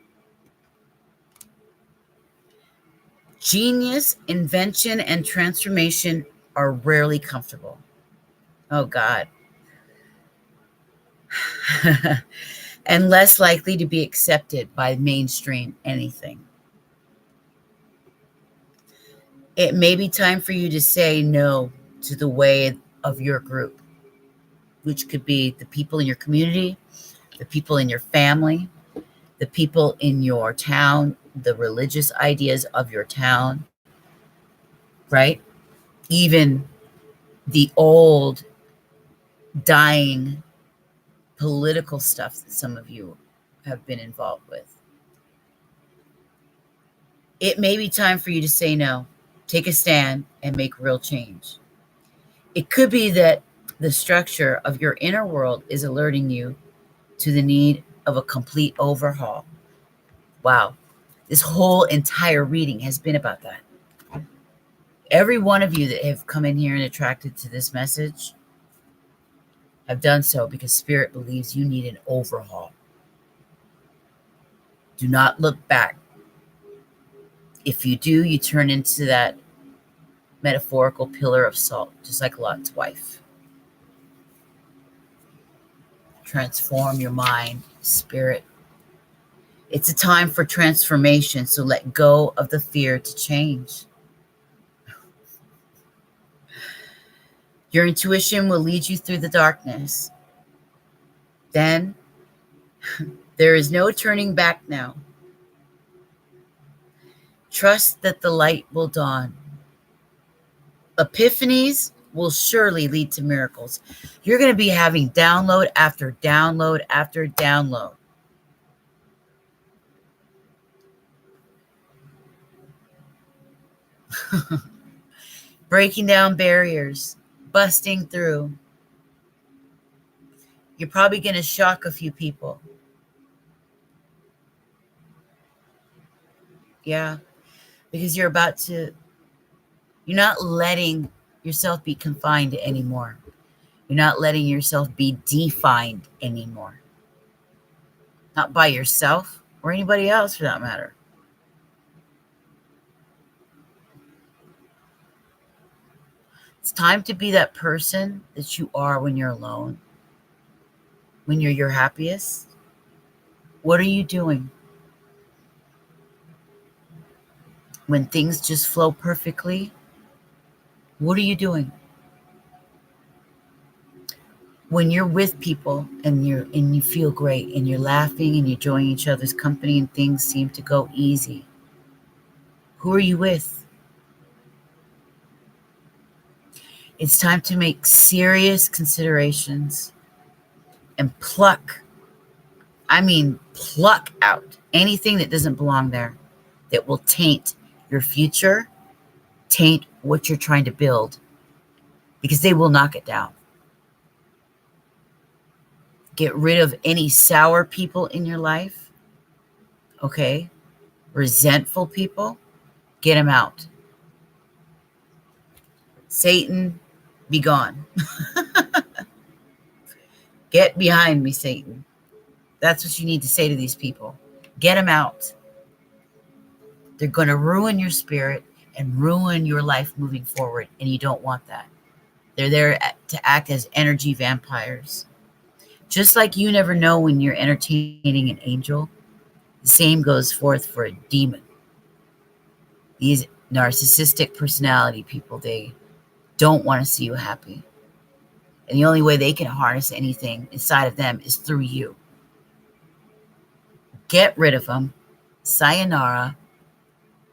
Genius, invention, and transformation are rarely comfortable. Oh, God. And less likely to be accepted by mainstream anything. It may be time for you to say no to the way of your group, which could be the people in your community, the people in your family, the people in your town, the religious ideas of your town, right? Even the old, dying political stuff that some of you have been involved with. It may be time for you to say no, take a stand, and make real change. It could be that the structure of your inner world is alerting you to the need of a complete overhaul. Wow. This whole entire reading has been about that. Every one of you that have come in here and attracted to this message have done so because Spirit believes you need an overhaul. Do not look back. If you do, you turn into that metaphorical pillar of salt, just like Lot's wife. Transform your mind, spirit. It's a time for transformation, so let go of the fear to change. Your intuition will lead you through the darkness. Then, there is no turning back now. Trust that the light will dawn. Epiphanies will surely lead to miracles. You're going to be having download after download after download. Breaking down barriers, busting through. You're probably going to shock a few people. Yeah, because you're not letting yourself be confined anymore. You're not letting yourself be defined anymore. Not by yourself or anybody else for that matter. It's time to be that person that you are when you're alone, when you're your happiest. What are you doing? When things just flow perfectly, what are you doing? When you're with people and you feel great and you're laughing and you're enjoying each other's company and things seem to go easy, who are you with? It's time to make serious considerations and pluck out anything that doesn't belong there, that will taint your future, taint what you're trying to build, because they will knock it down. Get rid of any sour people in your life, okay? Resentful people, get them out. Satan, be gone. Get behind me, Satan. That's what you need to say to these people. Get them out. They're going to ruin your spirit and ruin your life moving forward, and you don't want that. They're there to act as energy vampires. Just like you never know when you're entertaining an angel, the same goes forth for a demon. These narcissistic personality people, they don't want to see you happy. And the only way they can harness anything inside of them is through you. Get rid of them. Sayonara.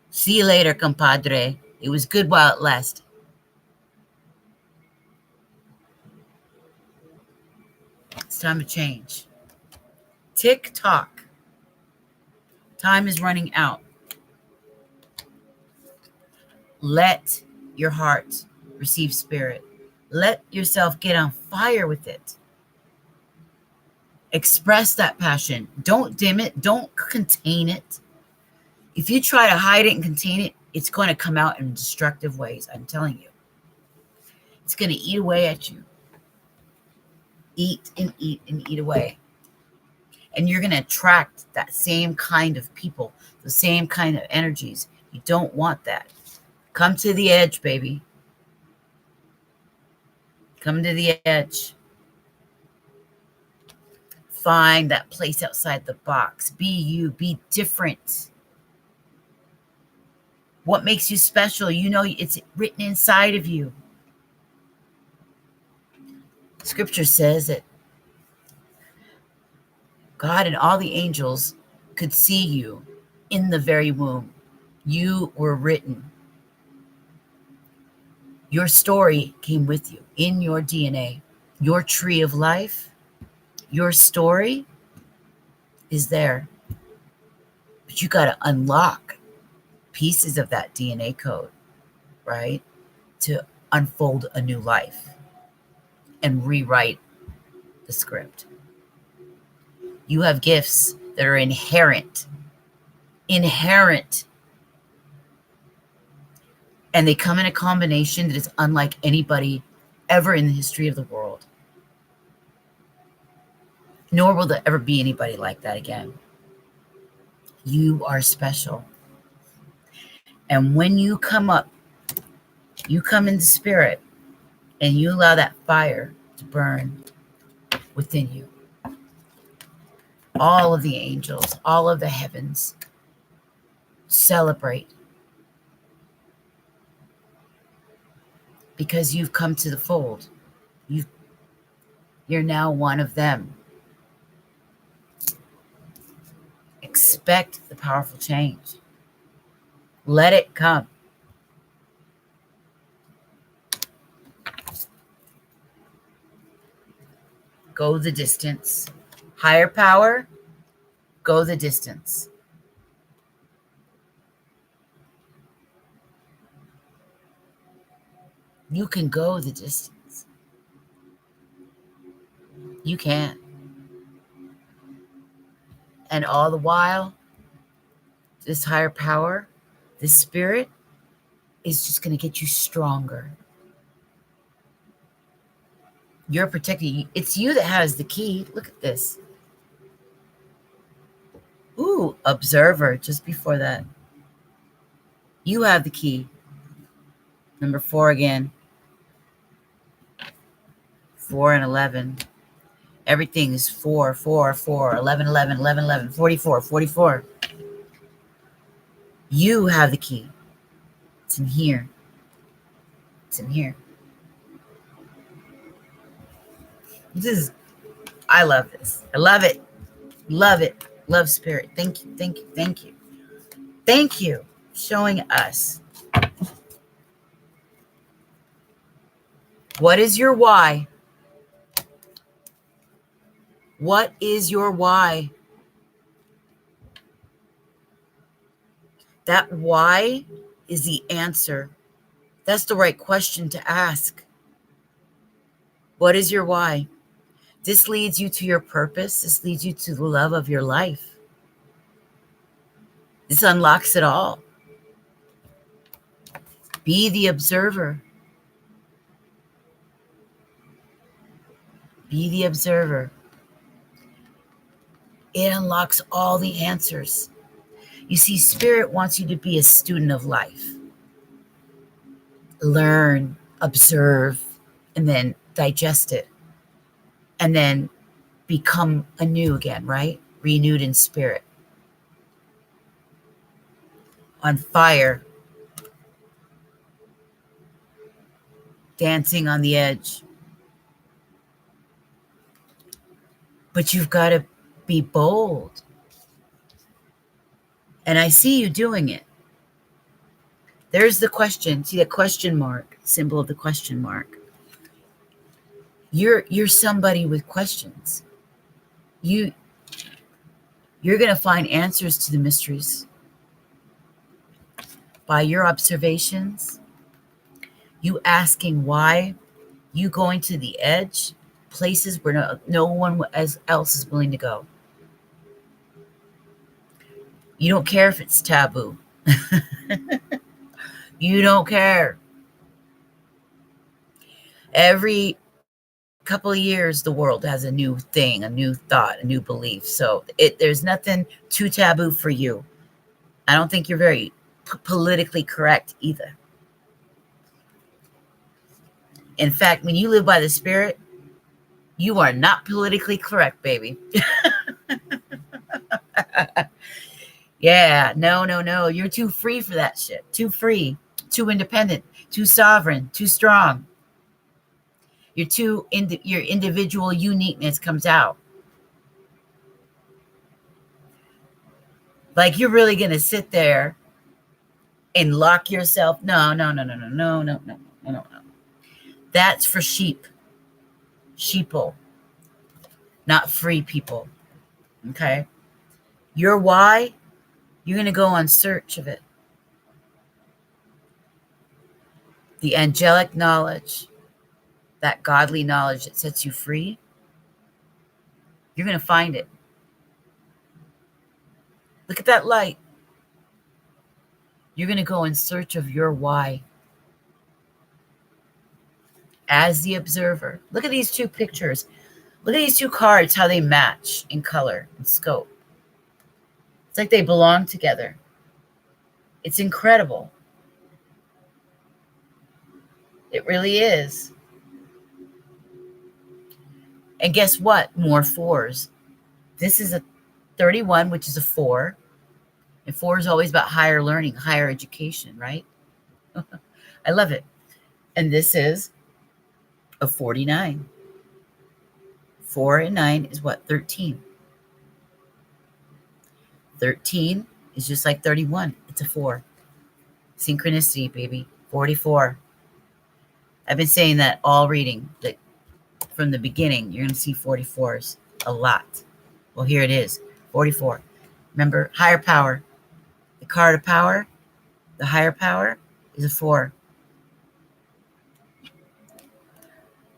See you later, compadre. It was good while it lasted. It's time to change. Tick tock. Time is running out. Let your heart receive spirit. Let yourself get on fire with it. Express that passion. Don't dim it. Don't contain it. If you try to hide it and contain it, it's going to come out in destructive ways. I'm telling you. It's going to eat away at you. Eat and eat and eat away. And you're going to attract that same kind of people, the same kind of energies. You don't want that. Come to the edge, baby. Come to the edge. Find that place outside the box. Be you. Be different. What makes you special? You know it's written inside of you. Scripture says that God and all the angels could see you in the very womb. You were written. Your story came with you in your DNA. Your tree of life, your story is there. But you got to unlock pieces of that DNA code, right? To unfold a new life and rewrite the script. You have gifts that are inherent. And they come in a combination that is unlike anybody ever in the history of the world. Nor will there ever be anybody like that again. You are special. And when you come up, you come into spirit and you allow that fire to burn within you. All of the angels, all of the heavens celebrate because you've come to the fold. You're now one of them. Expect the powerful change. Let it come. Go the distance. Higher power, go the distance. You can go the distance. You can. And all the while, this higher power, this spirit, is just going to get you stronger. You're protected. It's you that has the key. Look at this. Ooh, observer, just before that. You have the key. Number 4 again. 4 and 11. Everything is 4, 4, 4, 11, 11, 11, 11, 44, 44. You have the key. It's in here. It's in here. I love this. I love it. Love it. Love spirit. Thank you. Thank you. Thank you. Thank you for showing us. What is your why? What is your why? That why is the answer. That's the right question to ask. What is your why? This leads you to your purpose. This leads you to the love of your life. This unlocks it all. Be the observer. Be the observer. It unlocks all the answers. You see, spirit wants you to be a student of life. Learn, observe, and then digest it. And then become anew again, right? Renewed in spirit. On fire. Dancing on the edge. But you've got to be bold. And I see you doing it. There's the question. See the question mark, symbol of the question mark. You're somebody with questions. You're going to find answers to the mysteries by your observations, you asking why, you going to the edge, places where no one else is willing to go. You don't care if it's taboo. You don't care. Every couple of years, the world has a new thing, a new thought, a new belief. So there's nothing too taboo for you. I don't think you're very politically correct either. In fact, when you live by the Spirit, you are not politically correct, baby. Yeah, no. You're too free for that shit. Too free, too independent, too sovereign, too strong. Your individual uniqueness comes out. Like you're really gonna sit there and lock yourself. No. That's for sheeple, not free people. Okay? Your why, you're gonna go on search of it. The angelic knowledge, that godly knowledge that sets you free, you're gonna find it. Look at that light. You're gonna go in search of your why. As the observer, look at these two pictures. Look at these two cards, how they match in color and scope. It's like they belong together. It's incredible. It really is. And guess what? More fours. This is a 31, which is a 4. And 4 is always about higher learning, higher education, right? I love it. And this is a 49. 4 and 9 is what? 13. 13 is just like 31. It's a 4. Synchronicity, baby. 44. I've been saying that all reading, that from the beginning, you're going to see 44s a lot. Well, here it is. 44. Remember, higher power. The card of power, the higher power, is a 4.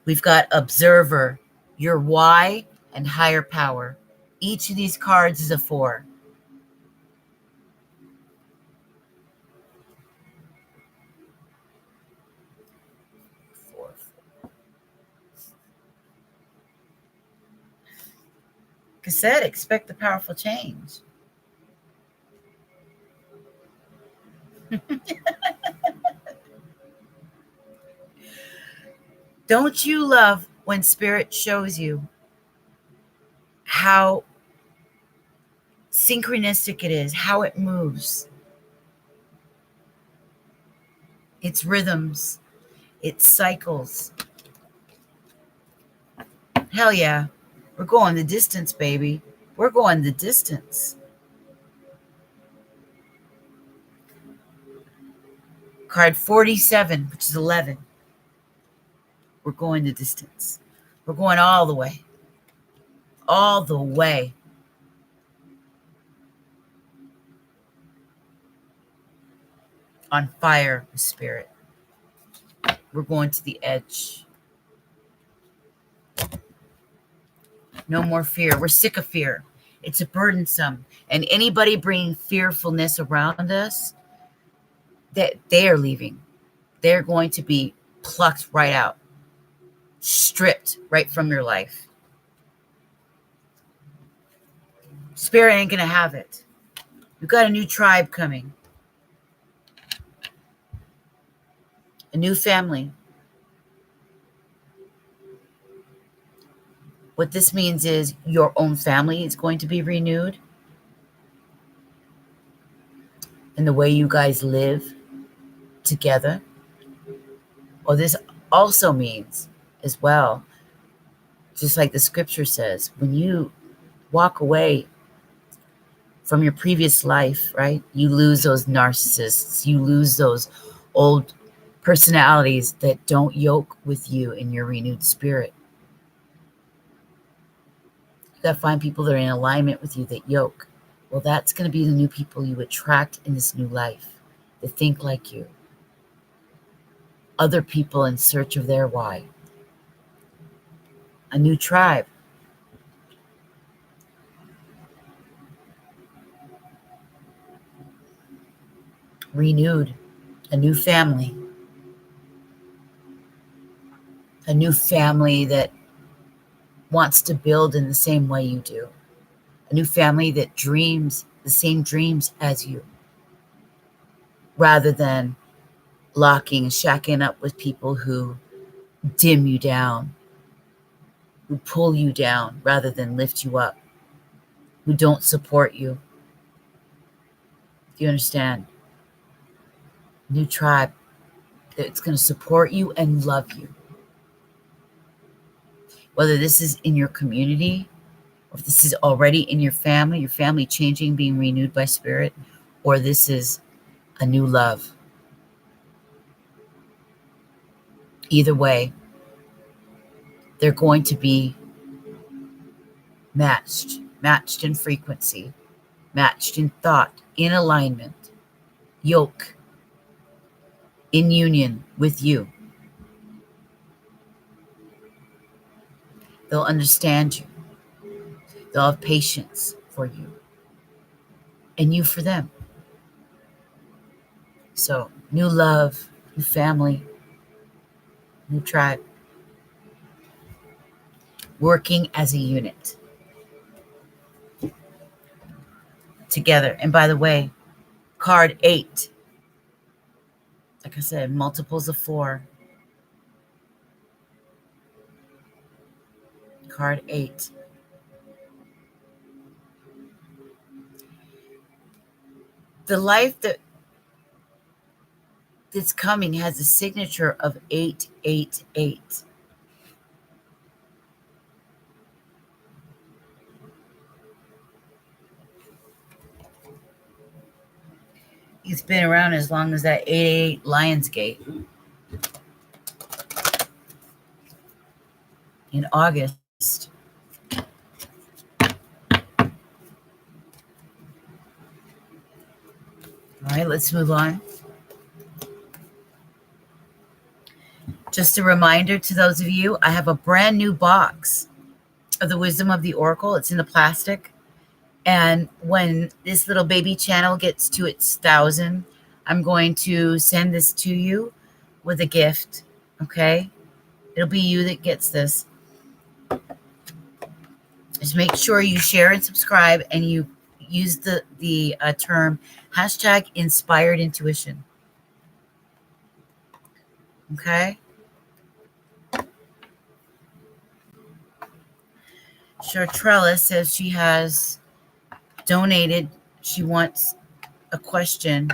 We've got observer, your why, and higher power. Each of these cards is a 4. Cassette, expect the powerful change. Don't you love when Spirit shows you how synchronistic it is, how it moves? Its rhythms, its cycles. Hell yeah. We're going the distance, baby. We're going the distance. Card 47, which is 11. We're going the distance. We're going all the way. All the way. On fire with Spirit. We're going to the edge. No more fear. We're sick of fear. It's a burdensome. And anybody bringing fearfulness around us, that they are leaving. They're going to be plucked right out. Stripped right from your life. Spirit ain't going to have it. We've got a new tribe coming. A new family. What this means is your own family is going to be renewed. And the way you guys live together. Well, this also means as well, just like the scripture says, when you walk away from your previous life, right? You lose those narcissists. You lose those old personalities that don't yoke with you in your renewed spirit. got to find people that are in alignment with you, that yoke. Well, that's going to be the new people you attract in this new life, that think like you. Other people in search of their why. A new tribe. Renewed. A new family. A new family that wants to build in the same way you do. A new family that dreams the same dreams as you, rather than locking and shacking up with people who dim you down, who pull you down rather than lift you up, who don't support you. Do you understand? New tribe that's going to support you and love you. Whether this is in your community, or if this is already in your family changing, being renewed by spirit, or this is a new love. Either way, they're going to be matched in frequency, matched in thought, in alignment, yoke, in union with you. They'll understand you. They'll have patience for you, and you for them. So, new love, new family, new tribe, working as a unit together. And by the way, card 8, like I said, multiples of 4. Card 8. The life that's coming has a signature of 888. It's been around as long as that 888 Lionsgate in August. All right, let's move on. Just a reminder to those of you, I have a brand new box of the Wisdom of the Oracle. It's in the plastic. And when this little baby channel gets to its 1,000, I'm going to send this to you with a gift. Okay? It'll be you that gets this. Just make sure you share and subscribe, and you use the term #inspired intuition. Okay? Chartrella says she has donated. She wants a question.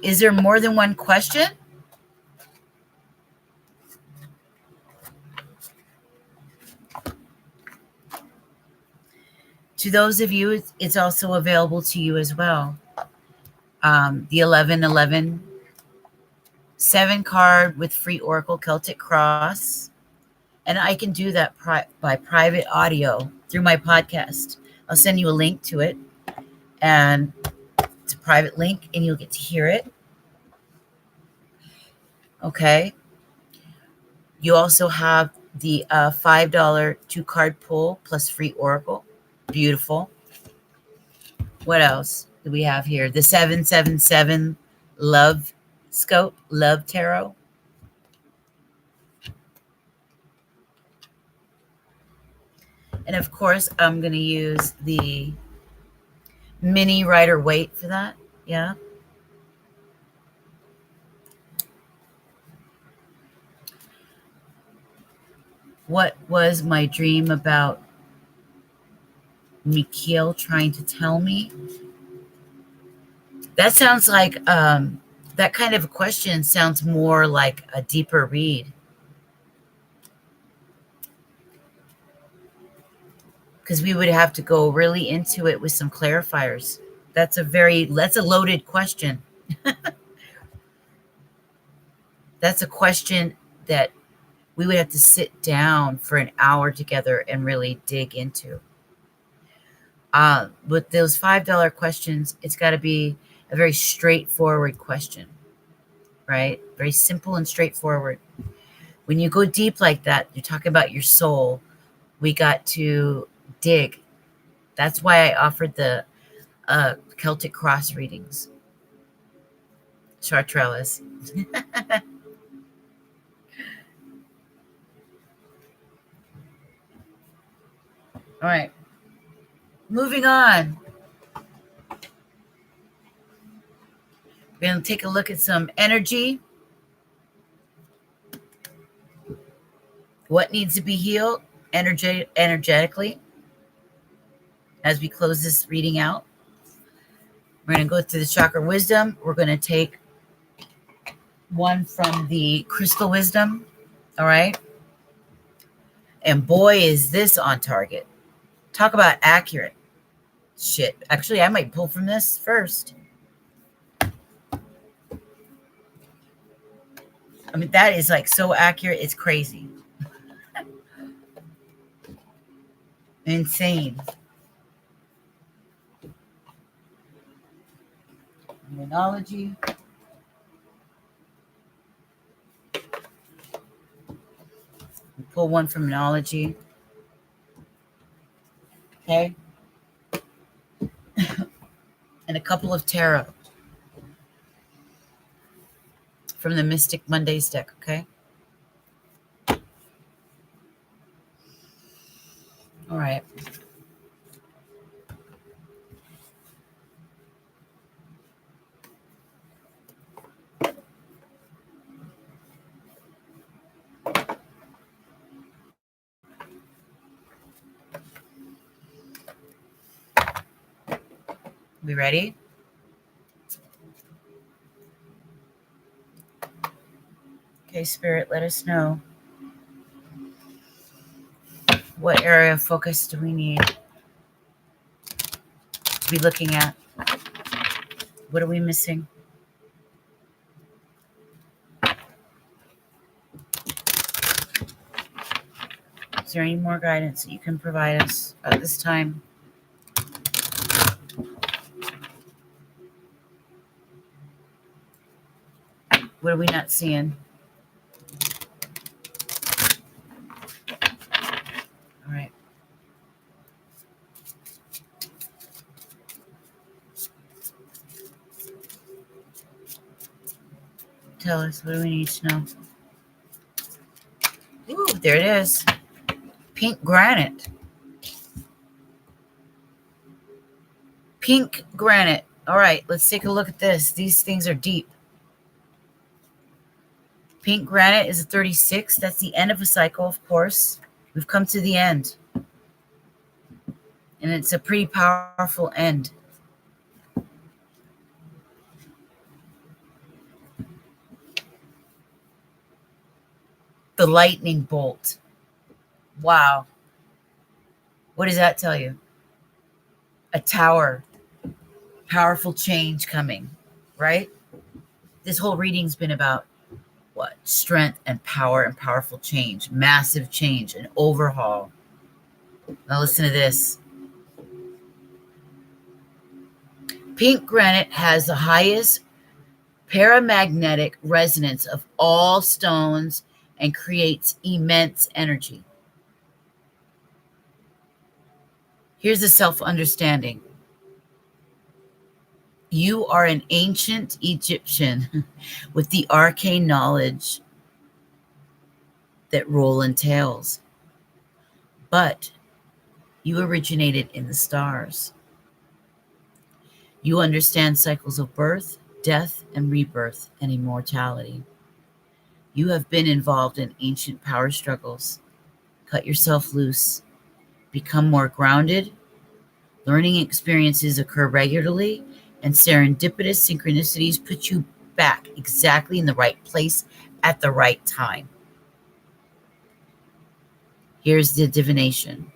Is there more than one question? To those of you, it's also available to you as well. The 1111 7 card with free Oracle Celtic Cross. And I can do that by private audio through my podcast. I'll send you a link to it. And it's a private link, and you'll get to hear it. Okay. You also have the $5 2-card pull plus free Oracle. Beautiful. What else do we have here? The 777 Love Scope, Love Tarot. And of course, I'm going to use the mini Rider-Waite for that. Yeah. What was my dream about Mikhail trying to tell me? That sounds like, that kind of a question sounds more like a deeper read. Because we would have to go really into it with some clarifiers. That's a loaded question. That's a question that we would have to sit down for an hour together and really dig into. With those $5 questions, it's got to be a very straightforward question, right? Very simple and straightforward. When you go deep like that, you're talking about your soul. We got to dig. That's why I offered the Celtic cross readings. Chartrellis. All right. Moving on. We're going to take a look at some energy. What needs to be healed energetically as we close this reading out. We're going to go through the chakra wisdom. We're going to take one from the crystal wisdom. All right. And boy, is this on target. Talk about accurate shit. Actually, I might pull from this first. I mean, that is like so accurate. It's crazy. Insane. Immunology. We pull one from immunology. Okay. And a couple of tarot from the Mystic Mondays deck, okay? All right. We ready? Okay, Spirit, let us know. What area of focus do we need to be looking at? What are we missing? Is there any more guidance that you can provide us at this time? What are we not seeing? All right. Tell us, what do we need to know? Ooh, there it is. Pink granite. Pink granite. All right, let's take a look at this. These things are deep. Pink granite is a 36. That's the end of a cycle, of course. We've come to the end. And it's a pretty powerful end. The lightning bolt. Wow. What does that tell you? A tower. Powerful change coming, right? This whole reading's been about what? Strength and power and powerful change. Massive change, an overhaul. Now listen to this. Pink granite has the highest paramagnetic resonance of all stones and creates immense energy. Here's a self-understanding. You are an ancient Egyptian with the arcane knowledge that role entails. But you originated in the stars. You understand cycles of birth, death, and rebirth, and immortality. You have been involved in ancient power struggles. Cut yourself loose. Become more grounded. Learning experiences occur regularly, and serendipitous synchronicities put you back exactly in the right place at the right time. Here's the divination.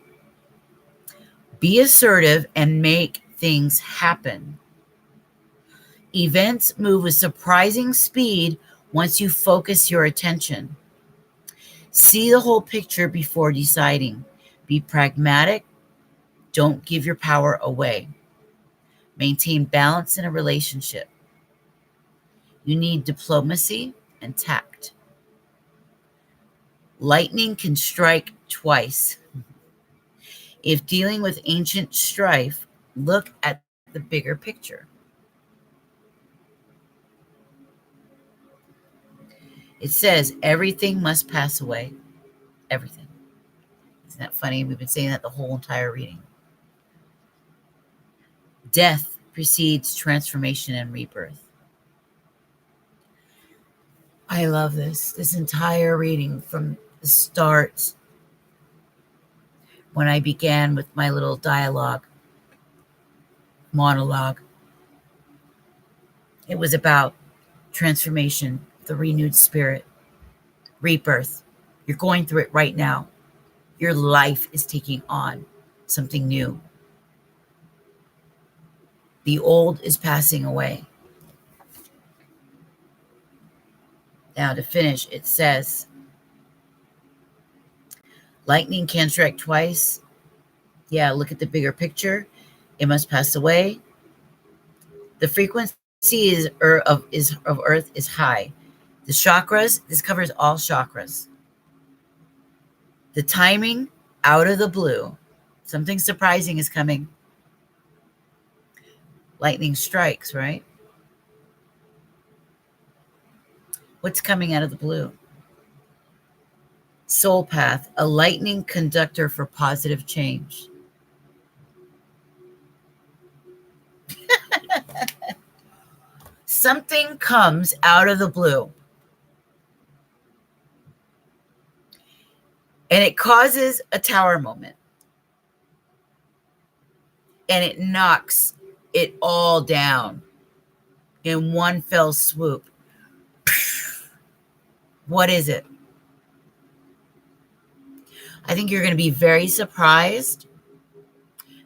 Be assertive and make things happen. Events move with surprising speed once you focus your attention. See the whole picture before deciding. Be pragmatic. Don't give your power away. Maintain balance in a relationship. You need diplomacy and tact. Lightning can strike twice. If dealing with ancient strife, look at the bigger picture. It says everything must pass away. Everything. Isn't that funny? We've been saying that the whole entire reading. Death precedes transformation and rebirth. I love this entire reading from the start. When I began with my little monologue, it was about transformation, the renewed spirit, rebirth. You're going through it right now. Your life is taking on something new. The old is passing away. Now to finish, it says, lightning can strike twice. Yeah, look at the bigger picture. It must pass away. The frequency of Earth is high. The chakras, this covers all chakras. The timing, out of the blue. Something surprising is coming. Lightning strikes, right? What's coming out of the blue? Soul path, a lightning conductor for positive change. Something comes out of the blue. And it causes a tower moment. And it knocks it all down in one fell swoop. What is it? I think you're going to be very surprised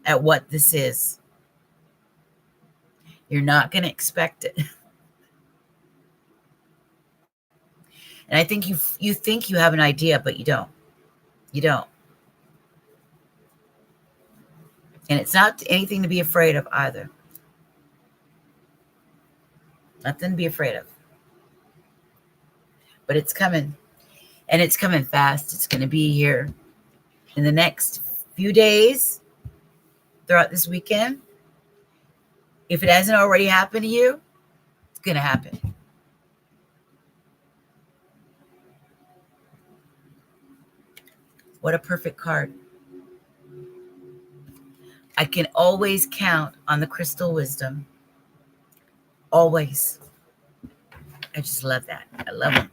at what this is. You're not going to expect it. And I think you think you have an idea, but you don't. You don't. And it's not anything to be afraid of either. Nothing to be afraid of. But it's coming. And it's coming fast. It's going to be here in the next few days, throughout this weekend. If it hasn't already happened to you, it's going to happen. What a perfect card. I can always count on the crystal wisdom. Always. I just love that. I love them.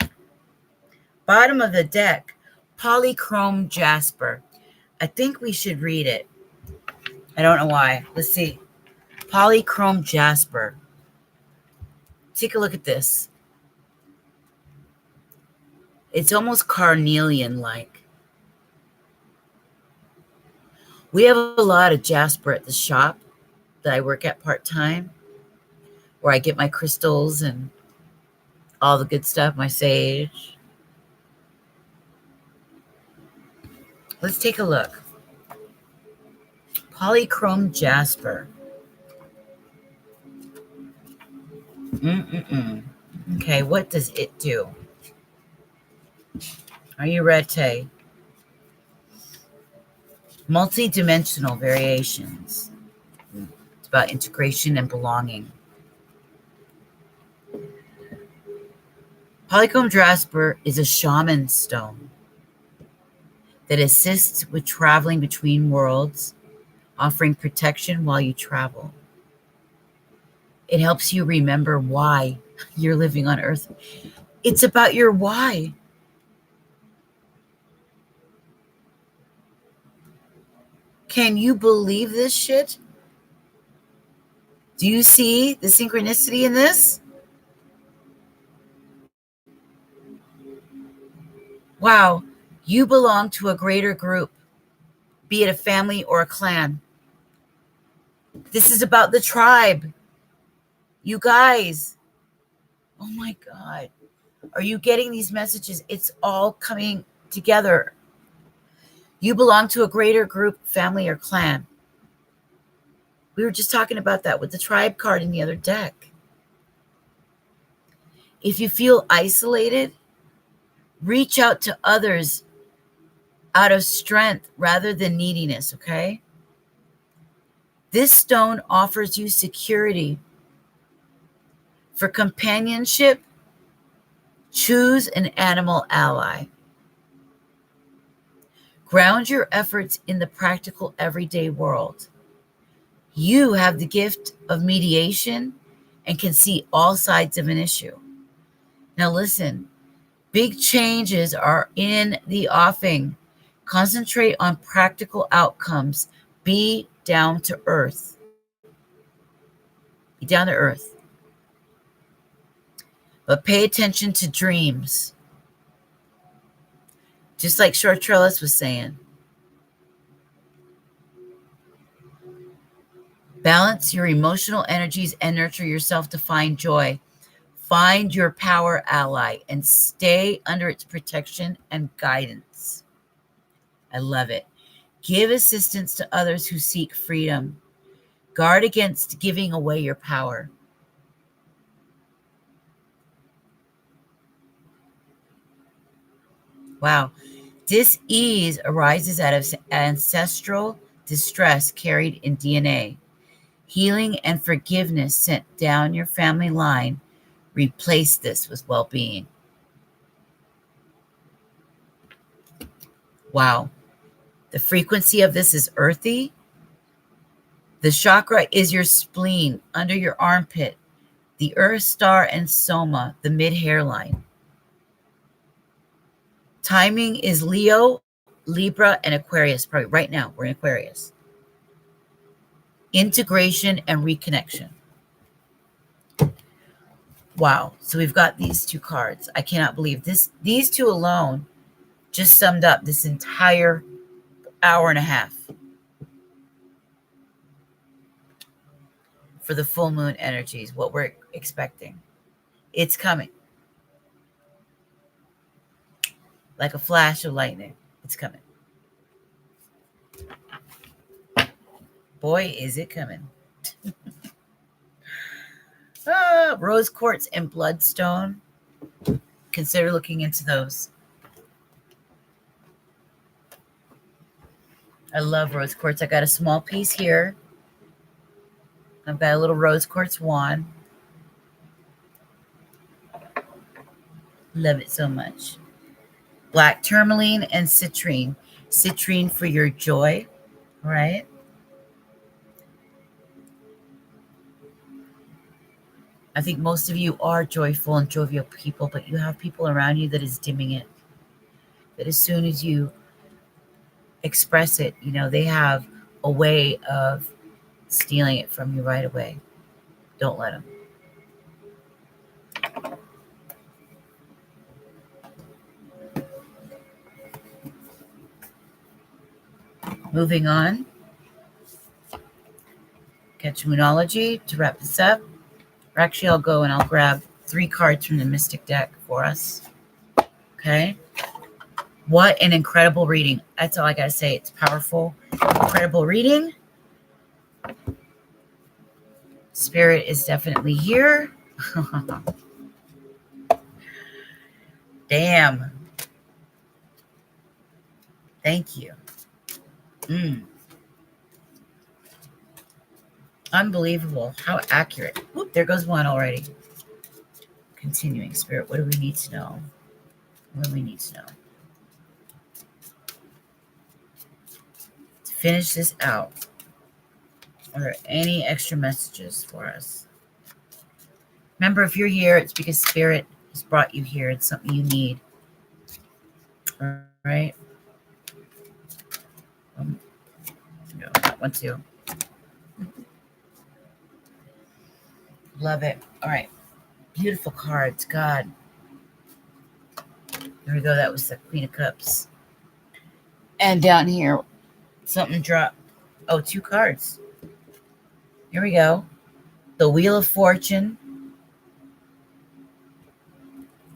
Bottom of the deck, polychrome jasper. I think we should read it. I don't know why. Let's see. Polychrome jasper. Take a look at this. It's almost carnelian-like. We have a lot of jasper at the shop that I work at part-time, where I get my crystals and all the good stuff, my sage. Let's take a look. Polychrome jasper. Okay, what does it do? Are you ready? Multi-dimensional variations. It's about integration and belonging. Polychrome jasper is a shaman stone that assists with traveling between worlds, offering protection while you travel. It helps you remember why you're living on Earth. It's about your why. Can you believe this shit? Do you see the synchronicity in this? Wow, you belong to a greater group, be it a family or a clan. This is about the tribe. You guys. Oh my God. Are you getting these messages? It's all coming together. You belong to a greater group, family, or clan. We were just talking about that with the tribe card in the other deck. If you feel isolated, reach out to others out of strength rather than neediness, okay? This stone offers you security. For companionship, choose an animal ally. Ground your efforts in the practical everyday world. You have the gift of mediation and can see all sides of an issue. Now listen, big changes are in the offing. Concentrate on practical outcomes. Be down to earth. Be down to earth. But pay attention to dreams. Just like Short Trellis was saying. Balance your emotional energies and nurture yourself to find joy. Find your power ally and stay under its protection and guidance. I love it. Give assistance to others who seek freedom. Guard against giving away your power. Wow. Dis-ease arises out of ancestral distress carried in DNA. Healing and forgiveness sent down your family line. Replace this with well-being. Wow. The frequency of this is earthy. The chakra is your spleen under your armpit, the earth star and soma, the mid-hairline. Timing is Leo, Libra, and Aquarius. Probably right now, we're in Aquarius. Integration and reconnection. Wow. So we've got these two cards. I cannot believe this. These two alone just summed up this entire hour and a half for the full moon energies, what we're expecting. It's coming. Like a flash of lightning. It's coming. Boy, is it coming. Rose quartz and bloodstone. Consider looking into those. I love rose quartz. I got a small piece here. I've got a little rose quartz wand. Love it so much. Black tourmaline and citrine. Citrine for your joy, right? I think most of you are joyful and jovial people, but you have people around you that is dimming it. That as soon as you express it, you know, they have a way of stealing it from you right away. Don't let them. Moving on. Catch Moonology to wrap this up. Or actually, I'll go and I'll grab 3 cards from the Mystic deck for us. Okay. What an incredible reading. That's all I got to say. It's powerful. Incredible reading. Spirit is definitely here. Damn. Thank you. Unbelievable. How accurate. Whoop, there goes one already. Continuing. Spirit, what do we need to know? What do we need to know? To finish this out, are there any extra messages for us? Remember, if you're here, it's because Spirit has brought you here. It's something you need. All right? No, that one too. Love it. All right. Beautiful cards. God. There we go. That was the Queen of Cups. And down here, something dropped. Oh, 2 cards. Here we go. The Wheel of Fortune.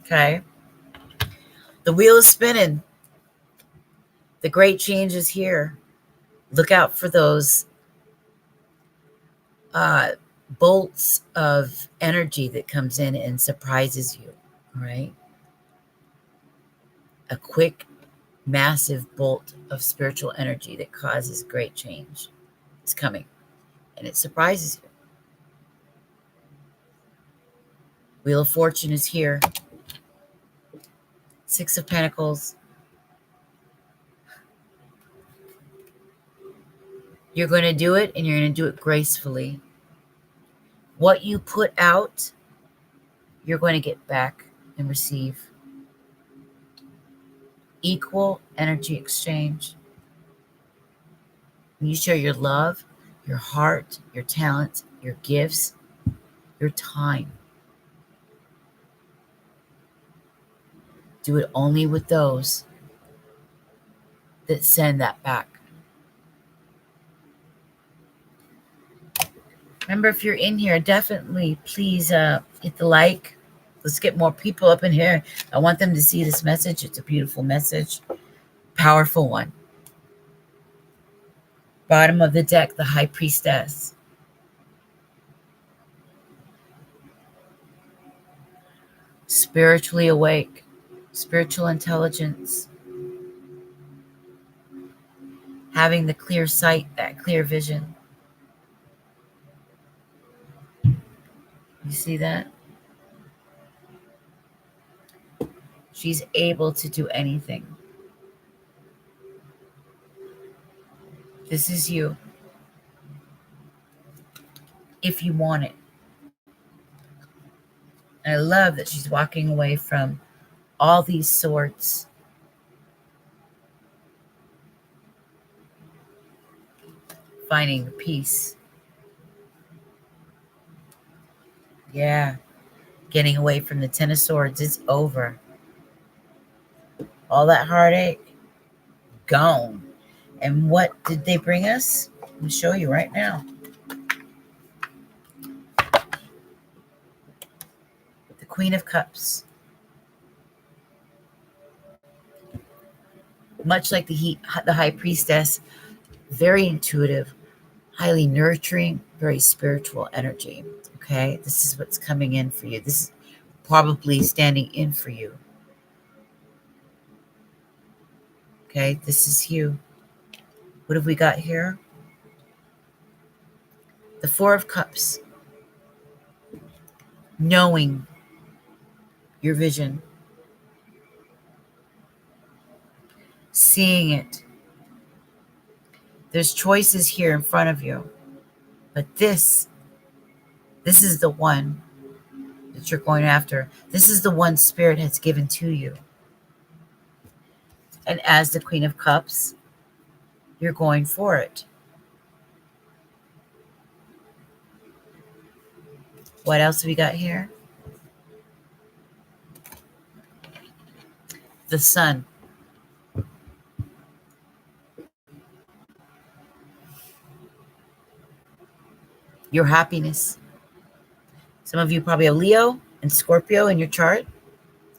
Okay. The wheel is spinning. The great change is here. Look out for those bolts of energy that comes in and surprises you, all right? A quick, massive bolt of spiritual energy that causes great change is coming, and it surprises you. Wheel of Fortune is here. Six of Pentacles. You're going to do it, and you're going to do it gracefully. What you put out, you're going to get back and receive. Equal energy exchange. When you share your love, your heart, your talents, your gifts, your time, do it only with those that send that back. Remember, if you're in here, definitely please hit the like. Let's get more people up in here. I want them to see this message. It's a beautiful message. Powerful one. Bottom of the deck, the High Priestess. Spiritually awake. Spiritual intelligence. Having the clear sight, that clear vision. You see that? She's able to do anything. This is you. If you want it. And I love that she's walking away from all these swords. Finding peace. Yeah. Getting away from the Ten of Swords. It's over. All that heartache, gone. And what did they bring us? Let me show you right now. The Queen of Cups. Much like the High Priestess, very intuitive, highly nurturing, very spiritual energy. Okay, this is what's coming in for you. This is probably standing in for you. Okay, this is you. What have we got here? The Four of Cups. Knowing your vision. Seeing it. There's choices here in front of you. But this is the one that you're going after. This is the one Spirit has given to you. And as the Queen of Cups, you're going for it. What else have we got here? The Sun. Your happiness. Some of you probably have Leo and Scorpio in your chart,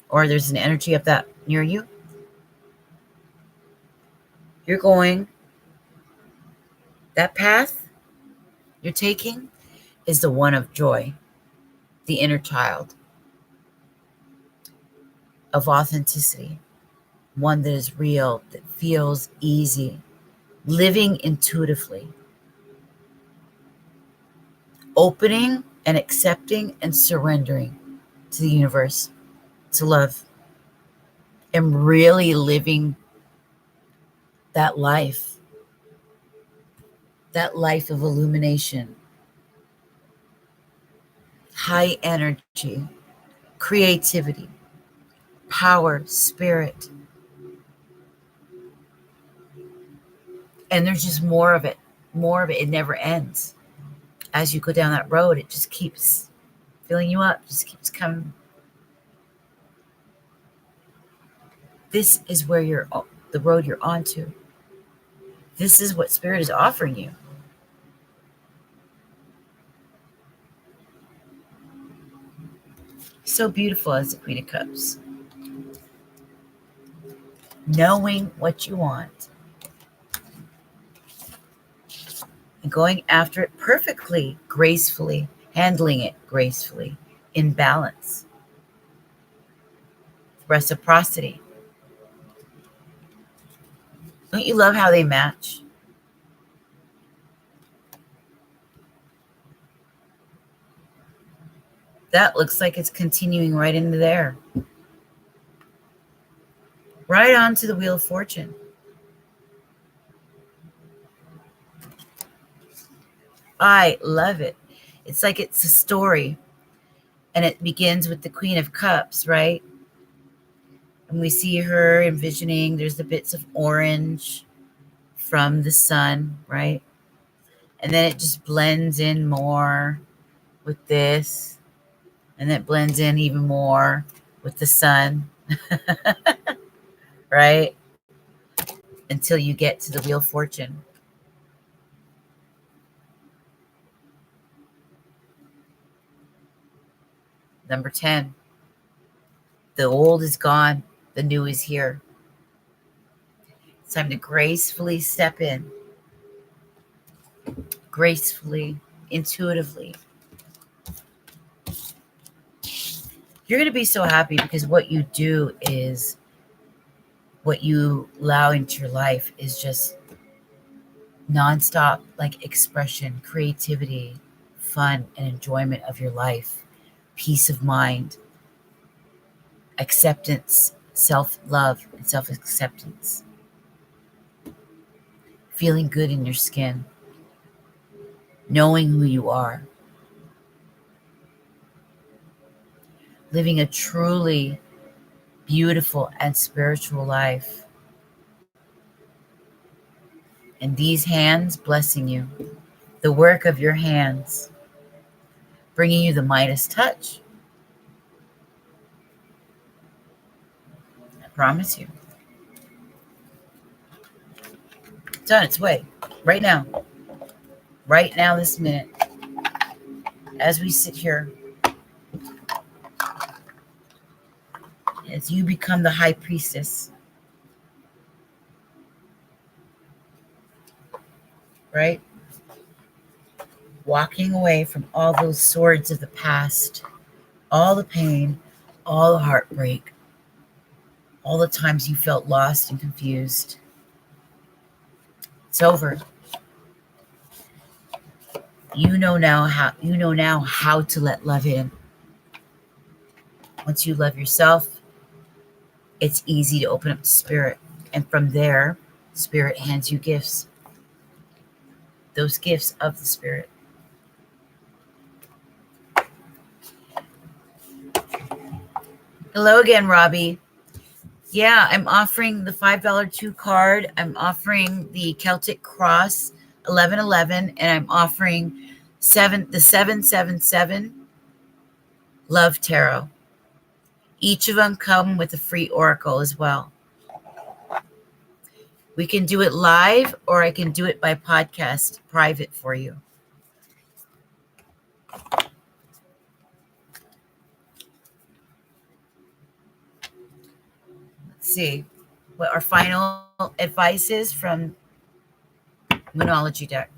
or there's an energy of that near you. You're going, that path you're taking is the one of joy, the inner child, of authenticity, one that is real, that feels easy, living intuitively, opening and accepting and surrendering to the universe, to love, and really living that life of illumination, high energy, creativity, power, spirit. And there's just more of it. It never ends. As you go down that road, it just keeps filling you up, just keeps coming. This is where the road you're onto. This is what Spirit is offering you. So beautiful as the Queen of Cups. Knowing what you want. and going after it perfectly, gracefully, handling it gracefully, in balance. Reciprocity. Don't you love how they match? That looks like it's continuing right into there. Right onto the Wheel of Fortune. I love it. It's like it's a story. And it begins with the Queen of Cups, right? And we see her envisioning, there's the bits of orange from the sun, right? And then it just blends in more with this. And then it blends in even more with the sun, right? Until you get to the Wheel of Fortune. Number 10. The old is gone. The new is here. It's time to gracefully step in. Gracefully, intuitively. You're going to be so happy because what you do is, what you allow into your life is just nonstop, like expression, creativity, fun, and enjoyment of your life, peace of mind, acceptance, self-love, and self-acceptance, feeling good in your skin, knowing who you are, living a truly beautiful and spiritual life. And these hands blessing you, the work of your hands, bringing you the Midas touch. I promise you. It's on its way. Right now. Right now, this minute. As we sit here. As you become the high priestess. Right? Walking away from all those swords of the past. All the pain. All the heartbreak. All the times you felt lost and confused. It's over. You know now how to let love in. Once you love yourself, it's easy to open up to spirit. And from there, spirit hands you gifts. Those gifts of the spirit. Hello again, Robbie. Yeah, I'm offering the $5 2 card. I'm offering the Celtic Cross 1111, and I'm offering the 777 Love Tarot. Each of them come with a free oracle as well. We can do it live, or I can do it by podcast, private for you. Let's see what our final advice is from Moonology deck.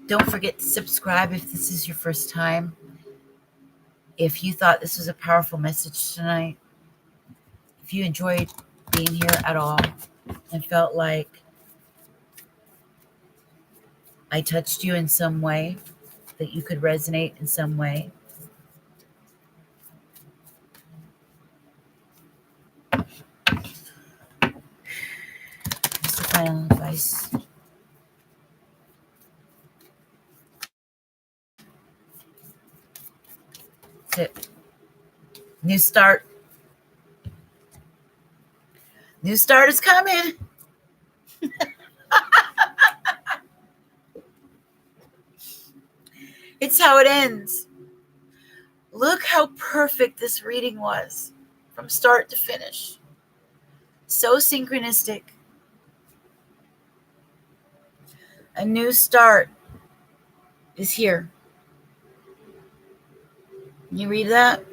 Don't forget to subscribe if this is your first time. If you thought this was a powerful message tonight, if you enjoyed being here at all and felt like I touched you in some way, that you could resonate in some way, here's the final advice. That's it. New start. New start is coming. It's how it ends. Look how perfect this reading was from start to finish. So synchronistic, A new start is here. Can you read that?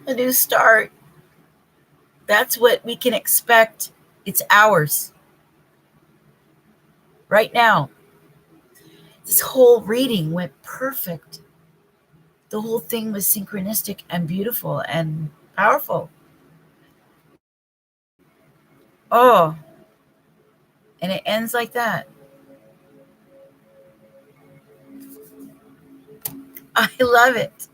A new start. That's what we can expect. It's ours. Right now. This whole reading went perfect. The whole thing was synchronistic and beautiful and powerful. Oh, and it ends like that. I love it.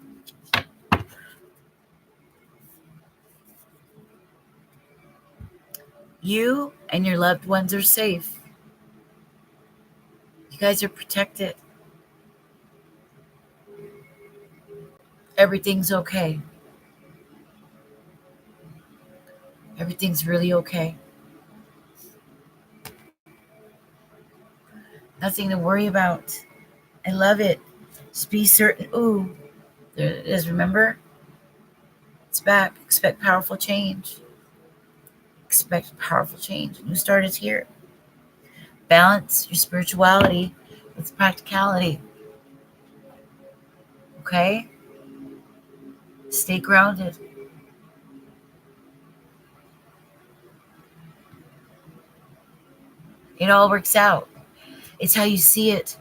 You and your loved ones are safe. You guys are protected. Everything's okay. Everything's really okay. Nothing to worry about. I love it. Just be certain. Ooh, there it is. Remember? It's back. Expect powerful change. Expect powerful change. New start is here. Balance your spirituality with practicality. Okay? Stay grounded. It all works out. It's how you see it.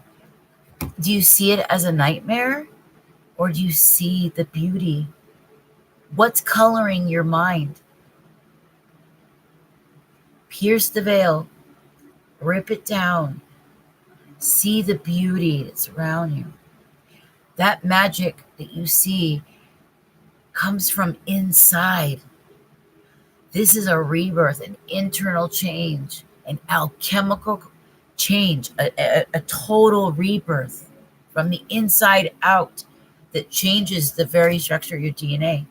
Do you see it as a nightmare or do you see the beauty? What's coloring your mind? Pierce the veil. Rip it down. See the beauty that's around you. That magic that you see comes from inside. This is a rebirth, an internal change, an alchemical change, a total rebirth from the inside out that changes the very structure of your DNA.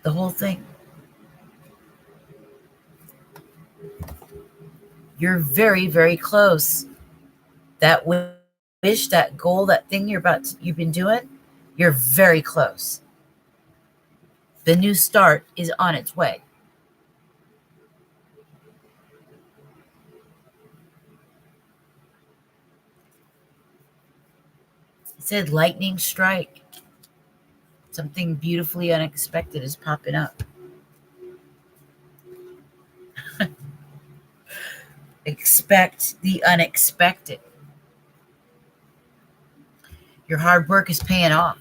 The whole thing. You're very, very close. That wish, that goal, that thing you've been doing, you're very close. The new start is on its way. It said lightning strike. Something beautifully unexpected is popping up. Expect the unexpected. Your hard work is paying off.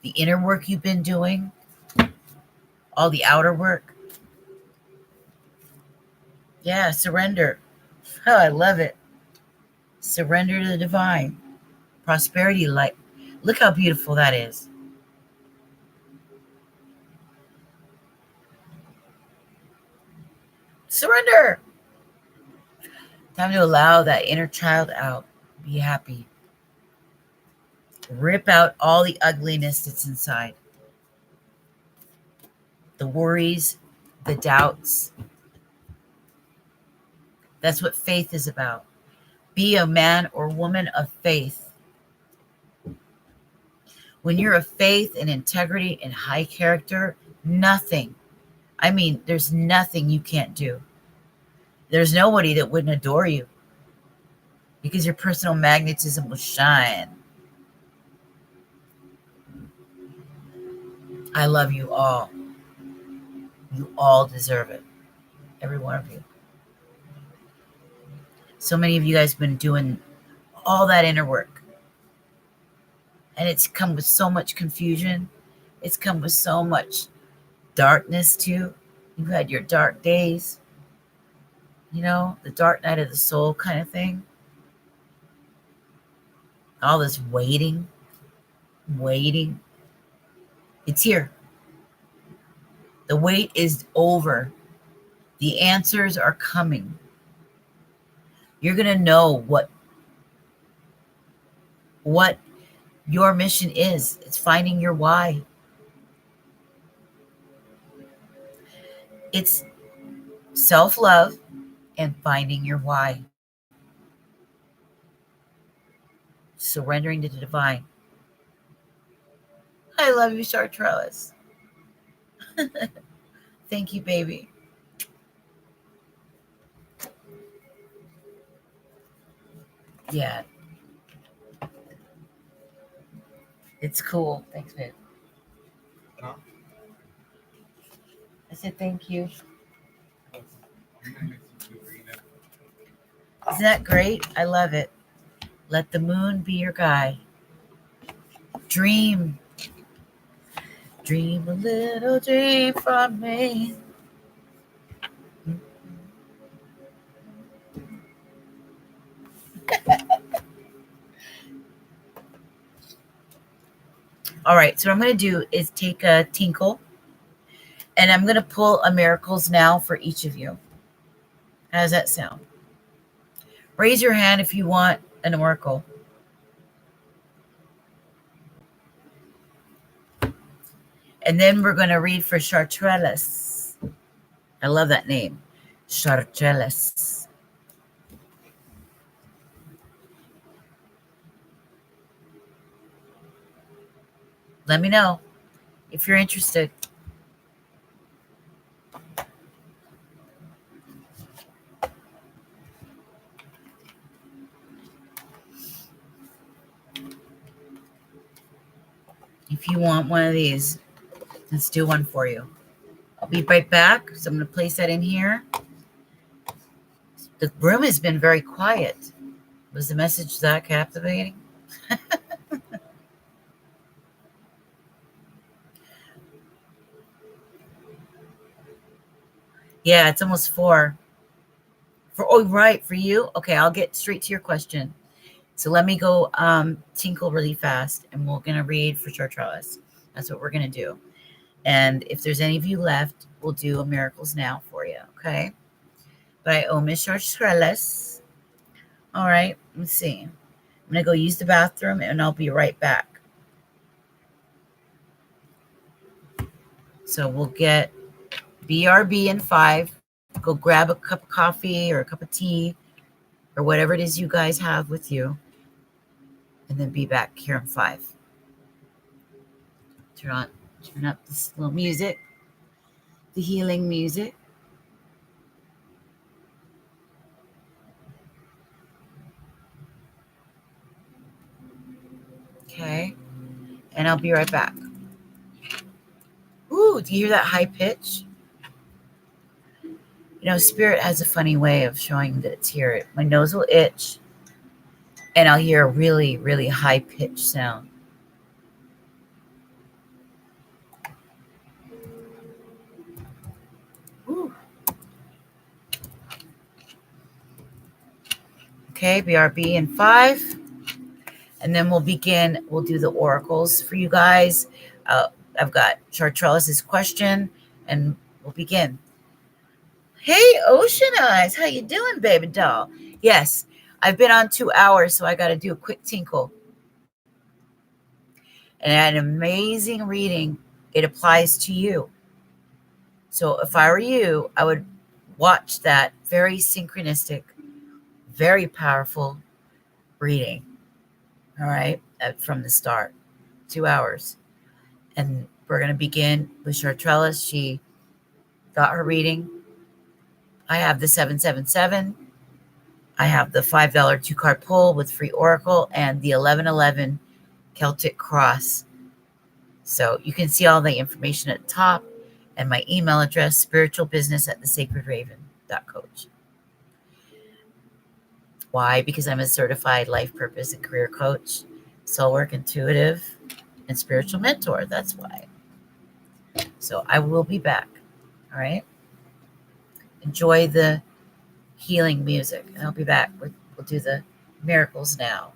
The inner work you've been doing, all the outer work. Yeah, surrender. Oh, I love it. Surrender to the divine. Prosperity light. Look how beautiful that is. Surrender. Time to allow that inner child out. Be happy. Rip out all the ugliness that's inside. The worries, the doubts. That's what faith is about. Be a man or woman of faith. When you're of faith and integrity and high character, nothing, there's nothing you can't do. There's nobody that wouldn't adore you because your personal magnetism will shine. I love you all. You all deserve it. Every one of you. So many of you guys have been doing all that inner work. And it's come with so much confusion. It's come with so much darkness too. You've had your dark days. You know, the dark night of the soul kind of thing. All this waiting. It's here. The wait is over. The answers are coming. You're going to know what your mission is. It's finding your why. It's self-love and finding your why. Surrendering to the divine. I love you, Chartrellis. Thank you, baby. Yeah. It's cool. Thanks, babe. Huh? I said thank you. Isn't that great? I love it. Let the moon be your guide. Dream. Dream a little dream from me. All right, so what I'm going to do is take a tinkle, and I'm going to pull a miracles now for each of you. How does that sound? Raise your hand if you want an oracle. And then we're going to read for Chartrellis. I love that name. Chartrellis. Let me know if you're interested. If you want one of these, let's do one for you. I'll be right back. So I'm going to place that in here. The room has been very quiet. Was the message that captivating? Yeah, it's almost 4. Oh, right, for you? Okay, I'll get straight to your question. So let me go tinkle really fast, and we're going to read for Chartrellis. That's what we're going to do. And if there's any of you left, we'll do a miracles now for you, okay? But I owe Miss Chartrellis. All right, let's see. I'm going to go use the bathroom, and I'll be right back. So we'll get BRB in 5. Go grab a cup of coffee or a cup of tea or whatever it is you guys have with you, and then be back here in 5. Turn up this little music, the healing music. Okay, and I'll be right back. Ooh, do you hear that high pitch? You know, Spirit has a funny way of showing that it's here. My nose will itch, and I'll hear a really, really high pitch sound. Ooh. Okay, BRB in 5. And then we'll begin. We'll do the oracles for you guys. I've got Chartrellis' question, and we'll begin. Hey, Ocean Eyes, how you doing, baby doll? Yes, I've been on 2 hours, so I got to do a quick tinkle. And I had an amazing reading. It applies to you. So if I were you, I would watch that very synchronistic, very powerful reading. All right, from the start, 2 hours. And we're going to begin with Chartrellis. She got her reading. I have the 777. I have the $5 2-card pull with free oracle and the 1111 Celtic cross. So you can see all the information at the top, and my email address, spiritualbusiness@thesacredraven.coach. Why? Because I'm a certified life purpose and career coach, soul work intuitive, and spiritual mentor. That's why. So I will be back. All right. Enjoy the healing music, and I'll be back. We'll do the miracles now.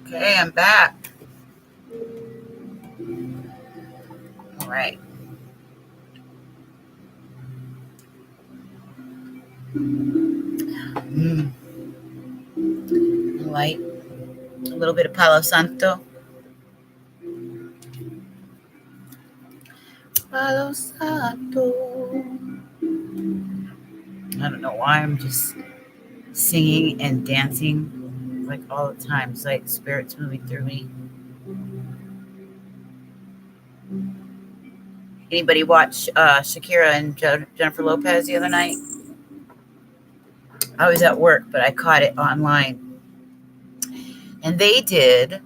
Okay, I'm back. All right. Light. A little bit of Palo Santo. Palo Santo. I don't know why I'm just singing and dancing like all the time. It's like spirits moving through me. Anybody watch Shakira and Jennifer Lopez the other night? I was at work, but I caught it online. And they did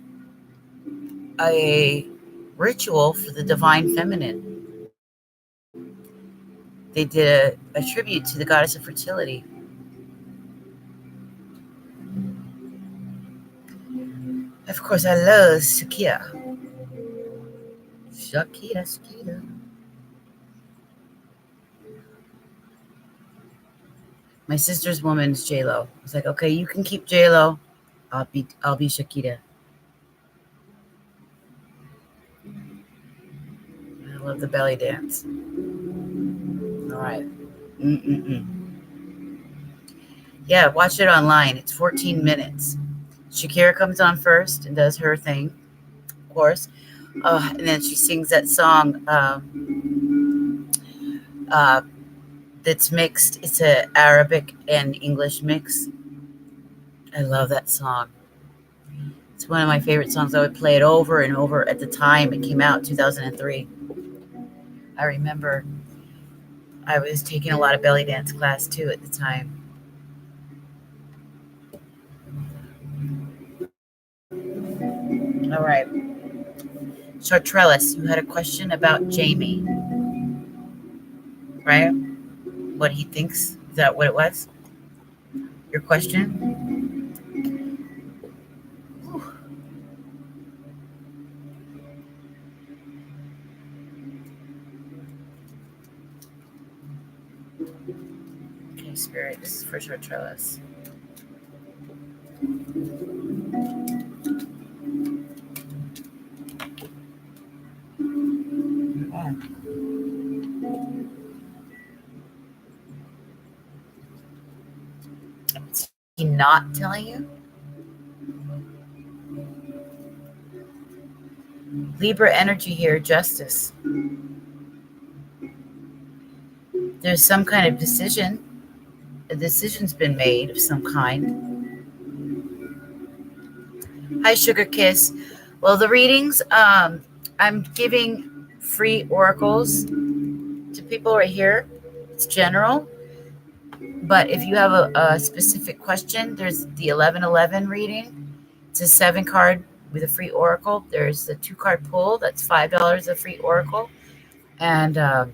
a ritual for the divine feminine. They did a tribute to the goddess of fertility. Of course, I love Shakira. Shakira. My sister's woman is J-Lo. I was like, okay, you can keep J-Lo. I'll be Shakira. I love the belly dance. All right. Yeah, watch it online. It's 14 minutes. Shakira comes on first and does her thing, of course. And then she sings that song that's mixed. It's an Arabic and English mix. I love that song. It's one of my favorite songs. I would play it over and over at the time it came out, 2003. I remember I was taking a lot of belly dance class too at the time. All right. Chartrellis, you had a question about Jamie, right? What he thinks. Is that what it was? Your question? Okay, Spirit, this is for Chartrellis. Is he not telling you? Libra energy here, justice. There's some kind of decision. A decision's been made of some kind. Hi, Sugar Kiss. Well, the readings, I'm giving free oracles to people right here. It's general. But if you have a specific question, there's the 1111 reading. It's a 7-card with a free oracle. There's the 2-card pull. That's $5 a free oracle. And the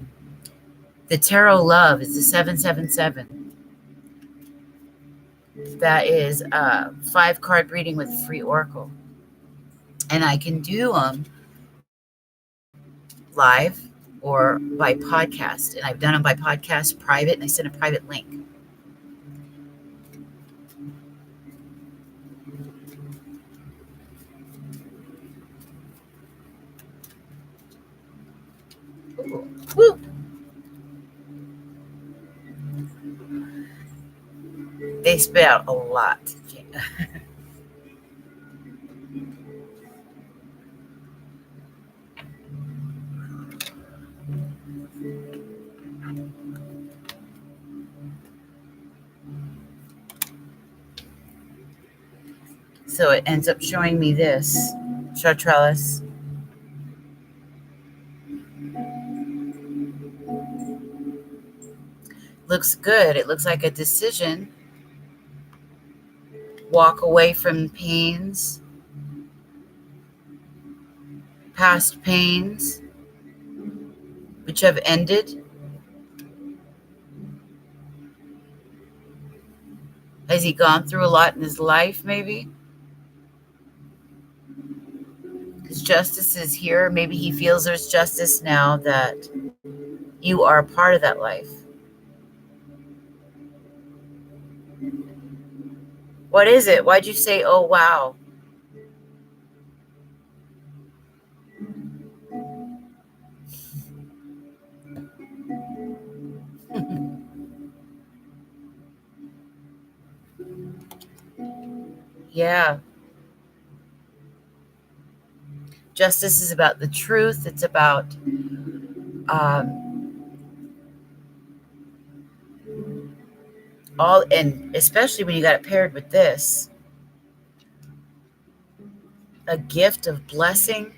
Tarot Love is the 777. That is a 5-card reading with a free oracle. And I can do them live or by podcast. And I've done them by podcast private, and I send a private link. Ooh. Woo. They spit out a lot. So it ends up showing me this, Chartrellis. Looks good. It looks like a decision. Walk away from pains, past pains, which have ended. Has he gone through a lot in his life, maybe? Because justice is here. Maybe he feels there's justice now that you are a part of that life. What is it? Why'd you say, oh, wow? Yeah. Justice is about the truth. It's about And especially when you got it paired with this, a gift of blessing,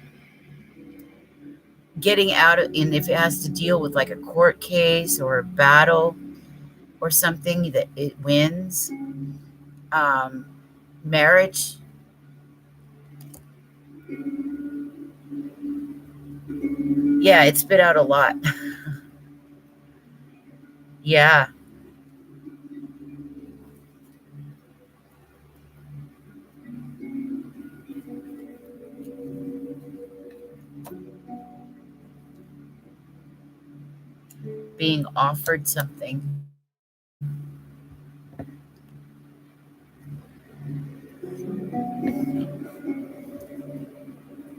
getting out of, and if it has to deal with like a court case or a battle or something that it wins, marriage, yeah, it spit out a lot. Yeah. Being offered something.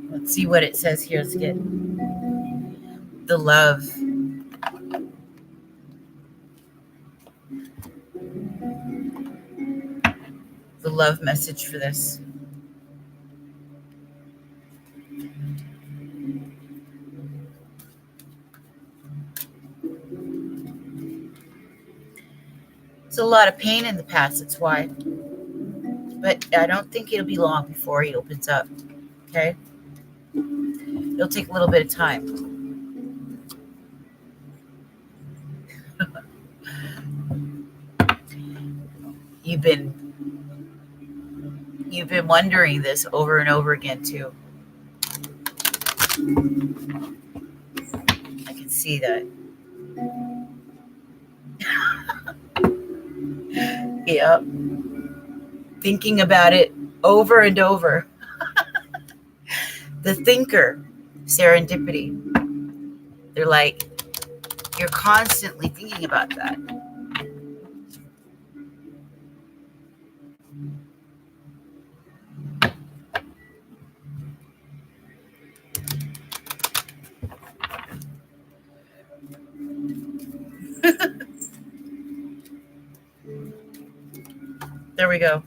Let's see what it says here. Let's get the love. The love message for this. It's a lot of pain in the past, that's why. But I don't think it'll be long before he opens up. Okay? It'll take a little bit of time. You've been wondering this over and over again too. I can see that. Yep. Thinking about it over and over. The thinker, serendipity. They're like, you're constantly thinking about that. There we go.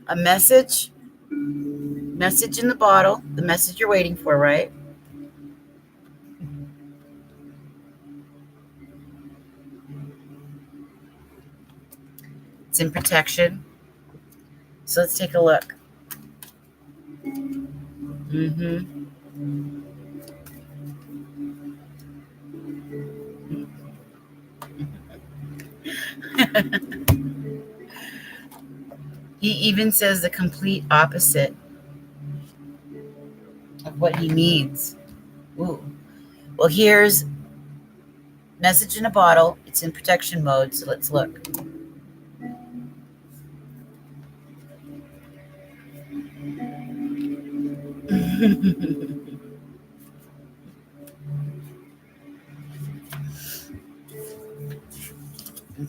A message in the bottle, the message you're waiting for, right? It's in protection. So let's take a look. He even says the complete opposite of what he needs. Ooh. Well, here's message in a bottle. It's in protection mode, so let's look.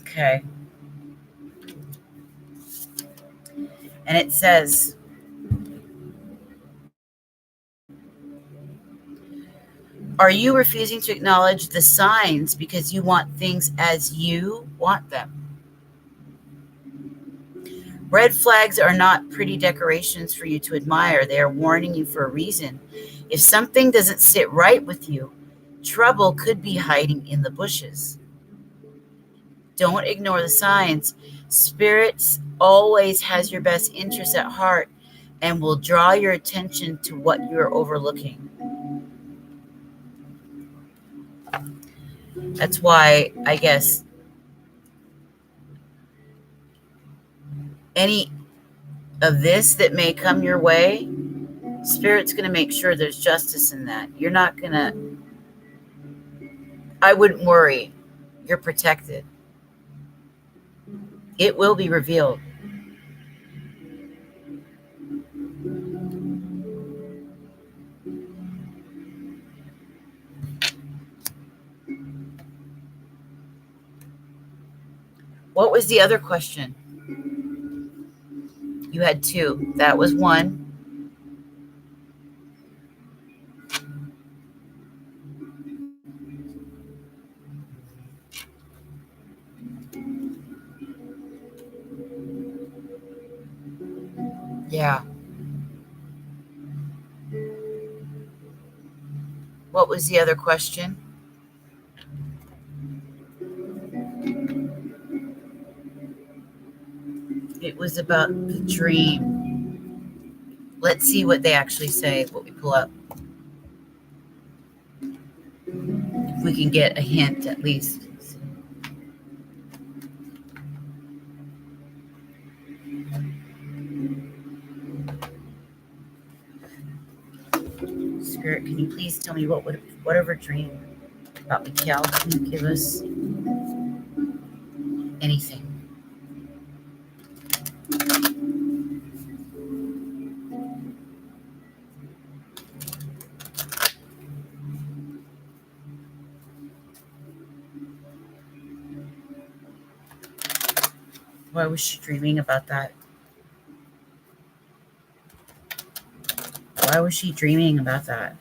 Okay. And it says, are you refusing to acknowledge the signs because you want things as you want them? Red flags are not pretty decorations for you to admire. They are warning you for a reason. If something doesn't sit right with you, trouble could be hiding in the bushes. Don't ignore the signs. Spirits always has your best interest at heart and will draw your attention to what you're overlooking. That's why, I guess, any of this that may come your way, Spirit's going to make sure there's justice in that. You're not going to, I wouldn't worry. You're protected. It will be revealed. What was the other question? You had two. That was one. Yeah. What was the other question? It was about the dream. Let's see what they actually say, what we pull up. If we can get a hint at least. Spirit, can you please tell me whatever dream about Mikhail, can you give us anything? Why was she dreaming about that? Why was she dreaming about that?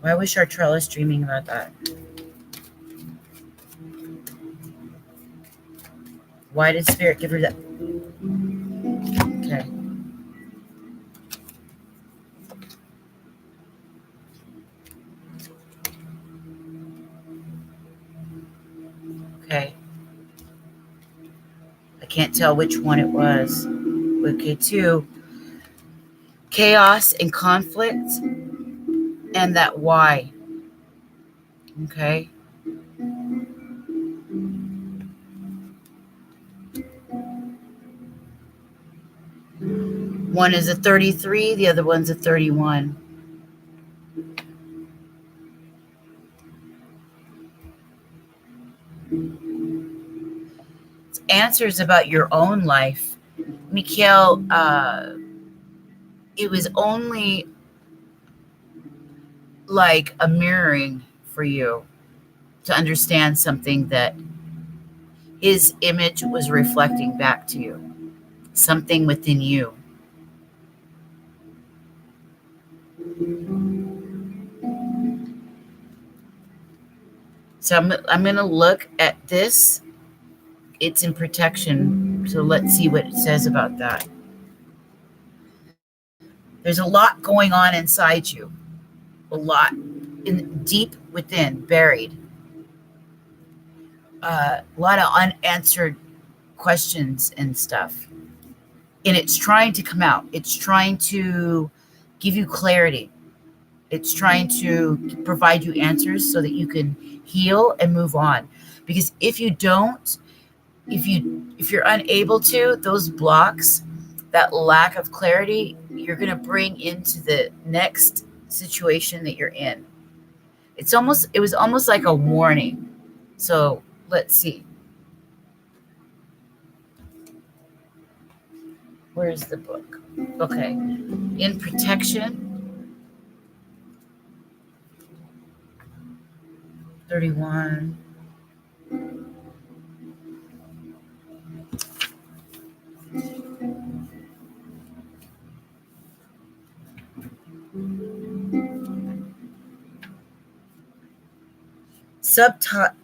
Why was Chartrellis dreaming about that? Why did Spirit give her that? Okay. Okay. I can't tell which one it was. Okay, 2. Chaos and conflict, and that why. Okay. One is a 33, the other one's a 31. It's answers about your own life. Mikhail, it was only like a mirroring for you to understand something that his image was reflecting back to you, something within you. So I'm going to look at this. It's in protection. So let's see what it says about that. There's a lot going on inside you. A lot deep within, buried. A lot of unanswered questions and stuff. And it's trying to come out. It's trying to give you clarity. It's trying to provide you answers so that you can heal and move on. Because if you don't, if you're unable to, those blocks, that lack of clarity, you're going to bring into the next situation that you're in. It was almost like a warning. So let's see. Where's the book? Okay. In protection. 31.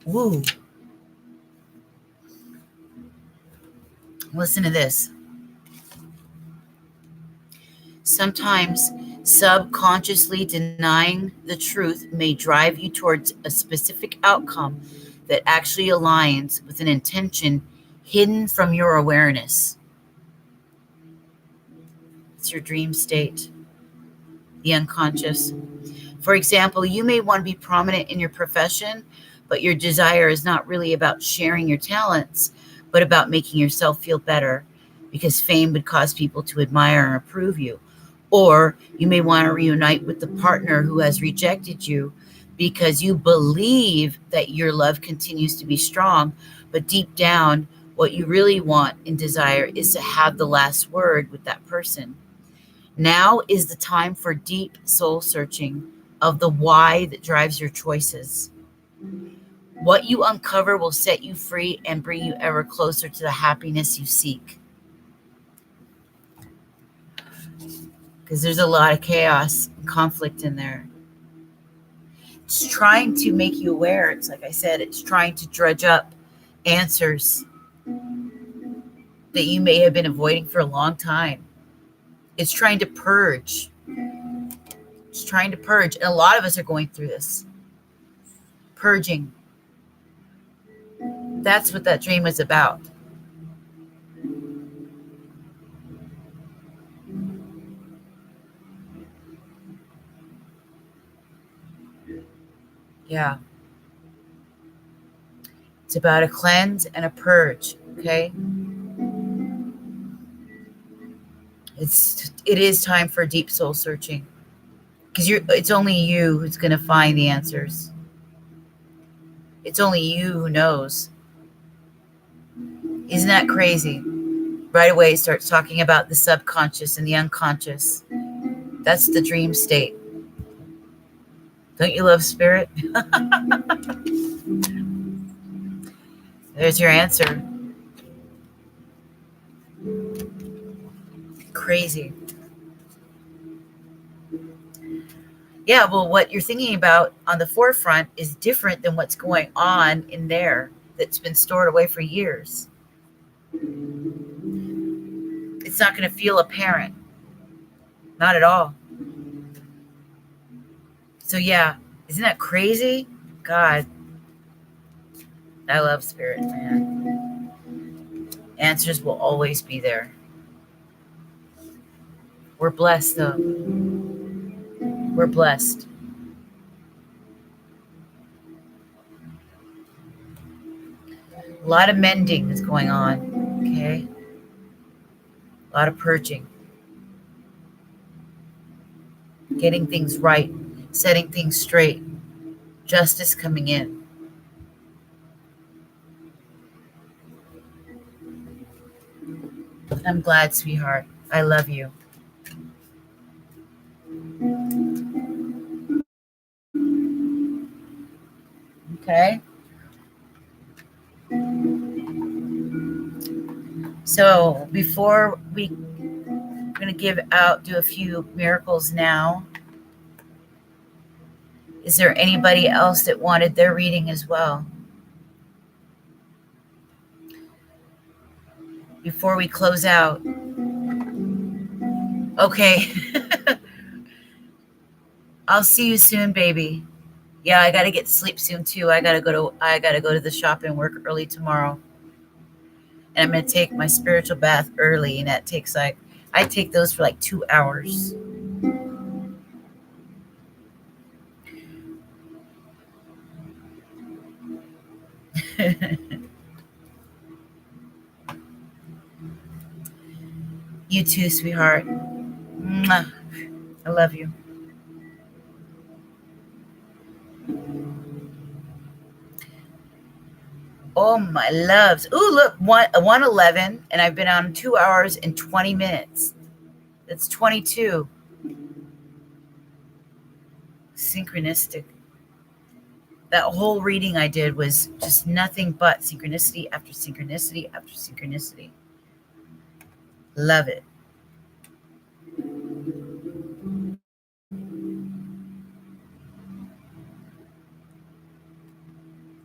Woo. Listen to this. Sometimes subconsciously denying the truth may drive you towards a specific outcome that actually aligns with an intention hidden from your awareness. It's your dream state, the unconscious. For example, you may want to be prominent in your profession, but your desire is not really about sharing your talents, but about making yourself feel better, because fame would cause people to admire and approve you. Or you may want to reunite with the partner who has rejected you because you believe that your love continues to be strong, but deep down, what you really want and desire is to have the last word with that person. Now is the time for deep soul searching of the why that drives your choices. What you uncover will set you free and bring you ever closer to the happiness you seek. Because there's a lot of chaos and conflict in there. It's trying to make you aware. It's like I said, it's trying to dredge up answers that you may have been avoiding for a long time. It's trying to purge. It's trying to purge. And a lot of us are going through this. purging. That's what that dream was about. Yeah. It's about a cleanse and a purge, okay? It is time for deep soul searching, because it's only you who's going to find the answers. It's only you who knows. Isn't that crazy? Right away it starts talking about the subconscious and the unconscious. That's the dream state. Don't you love spirit? There's your answer. Crazy. Yeah, well, what you're thinking about on the forefront is different than what's going on in there that's been stored away for years. It's not going to feel apparent. Not at all. So yeah, isn't that crazy? God, I love spirit, man. Answers will always be there. We're blessed, though. We're blessed. A lot of mending is going on, okay? A lot of purging. Getting things right, setting things straight. Justice coming in. I'm glad, sweetheart. I love you. Okay? So before we're going to do a few miracles now. Is there anybody else that wanted their reading as well? Before we close out. Okay. I'll see you soon, baby. Yeah, I got to get to sleep soon too. I got to go to the shop and work early tomorrow. And I'm going to take my spiritual bath early, and that takes I take those for like 2 hours. You too, sweetheart. Mwah. I love you. Oh, my loves. Ooh, look, 1:11, and I've been on 2 hours and 20 minutes. That's 22. Synchronistic. That whole reading I did was just nothing but synchronicity after synchronicity after synchronicity. Love it.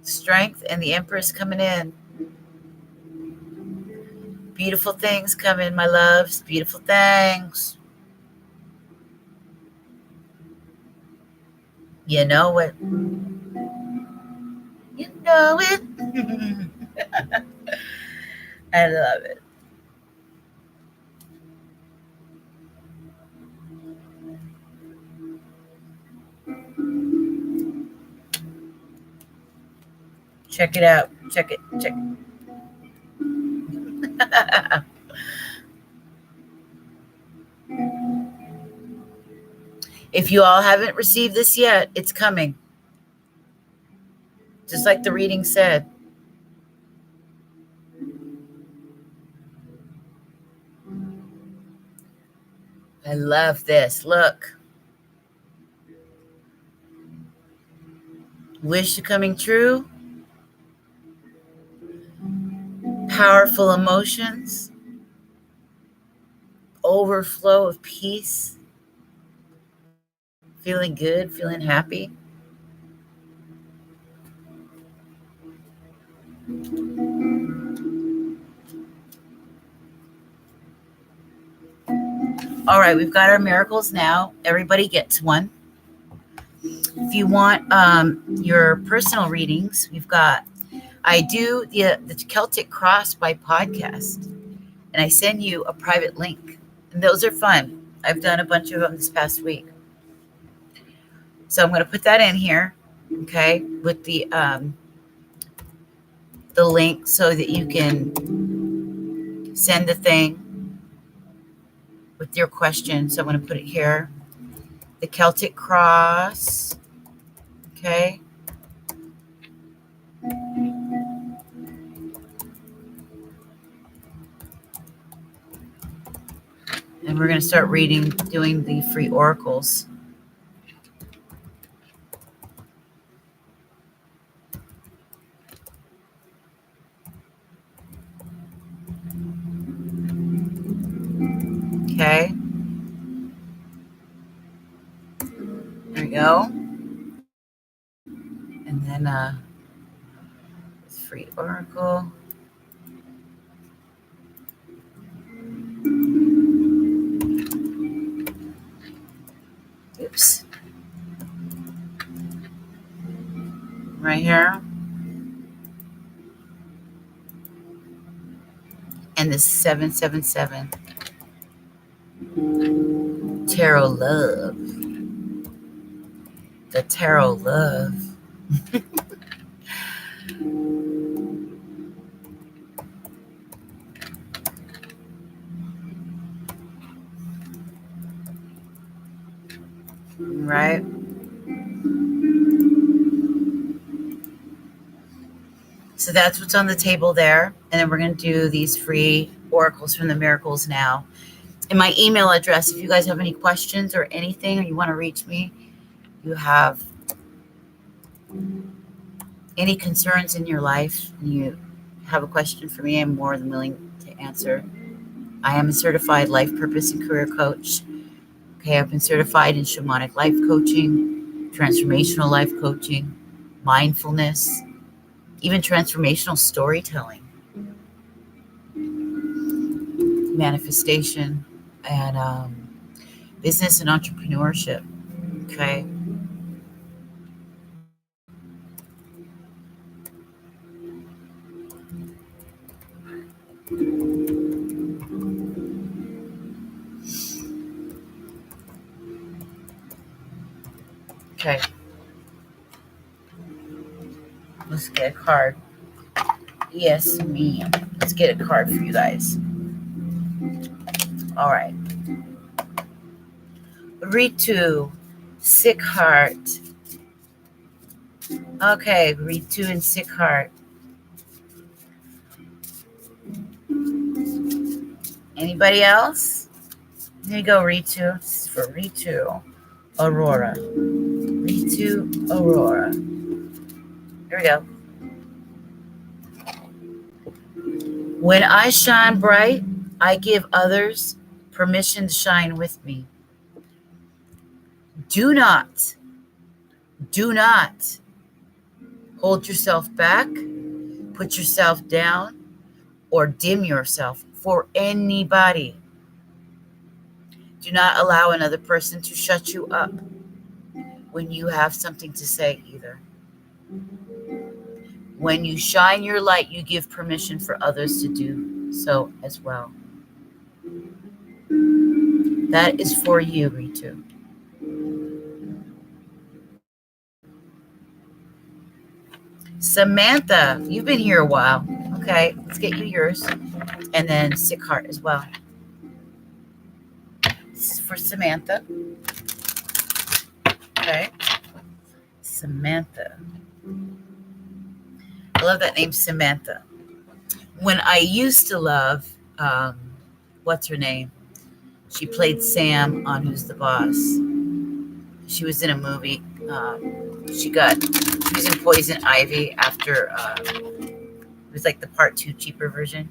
Strength and the Empress coming in. Beautiful things coming, my loves. Beautiful things. You know it. You know it. I love it. Check it out. Check it. Check it. If you all haven't received this yet, it's coming. Just like the reading said. I love this. Look. Wish coming true. Powerful emotions. Overflow of peace. Feeling good, feeling happy. All right, we've got our miracles now. Everybody gets one. If you want your personal readings, I do the Celtic Cross by podcast, and I send you a private link. And those are fun. I've done a bunch of them this past week. So I'm going to put that in here, okay, with the link so that you can send the thing with your question. So I'm going to put it here. The Celtic Cross, okay. And we're going to start doing the free oracles. Okay. There we go. And then free oracle. Oops. Right here. And the 777. Tarot love. The tarot love. Right. So that's what's on the table there. And then we're going to do these free oracles from the miracles now. And my email address, if you guys have any questions or anything, or you want to reach me, you have any concerns in your life, and you have a question for me, I'm more than willing to answer. I am a certified life purpose and career coach. Okay, I've been certified in shamanic life coaching, transformational life coaching, mindfulness, even transformational storytelling, manifestation, and business and entrepreneurship. Okay. Okay. Let's get a card. Yes, ma'am. Let's get a card for you guys. All right. Ritu, sick heart. Okay, Ritu and sick heart. Anybody else? Here you go, Ritu. This is for Ritu. Aurora. Ritu, Aurora. Here we go. When I shine bright, I give others permission to shine with me. Do not hold yourself back, put yourself down, or dim yourself for anybody. Do not allow another person to shut you up when you have something to say either. When you shine your light, you give permission for others to do so as well. That is for you, Ritu. Samantha, you've been here a while. Okay, let's get you yours. And then sick heart as well. This is for Samantha. Okay. Samantha. I love that name, Samantha. When I used to love, what's her name? She played Sam on Who's the Boss. She was in a movie. She was in Poison Ivy after, it was like the part 2 cheaper version.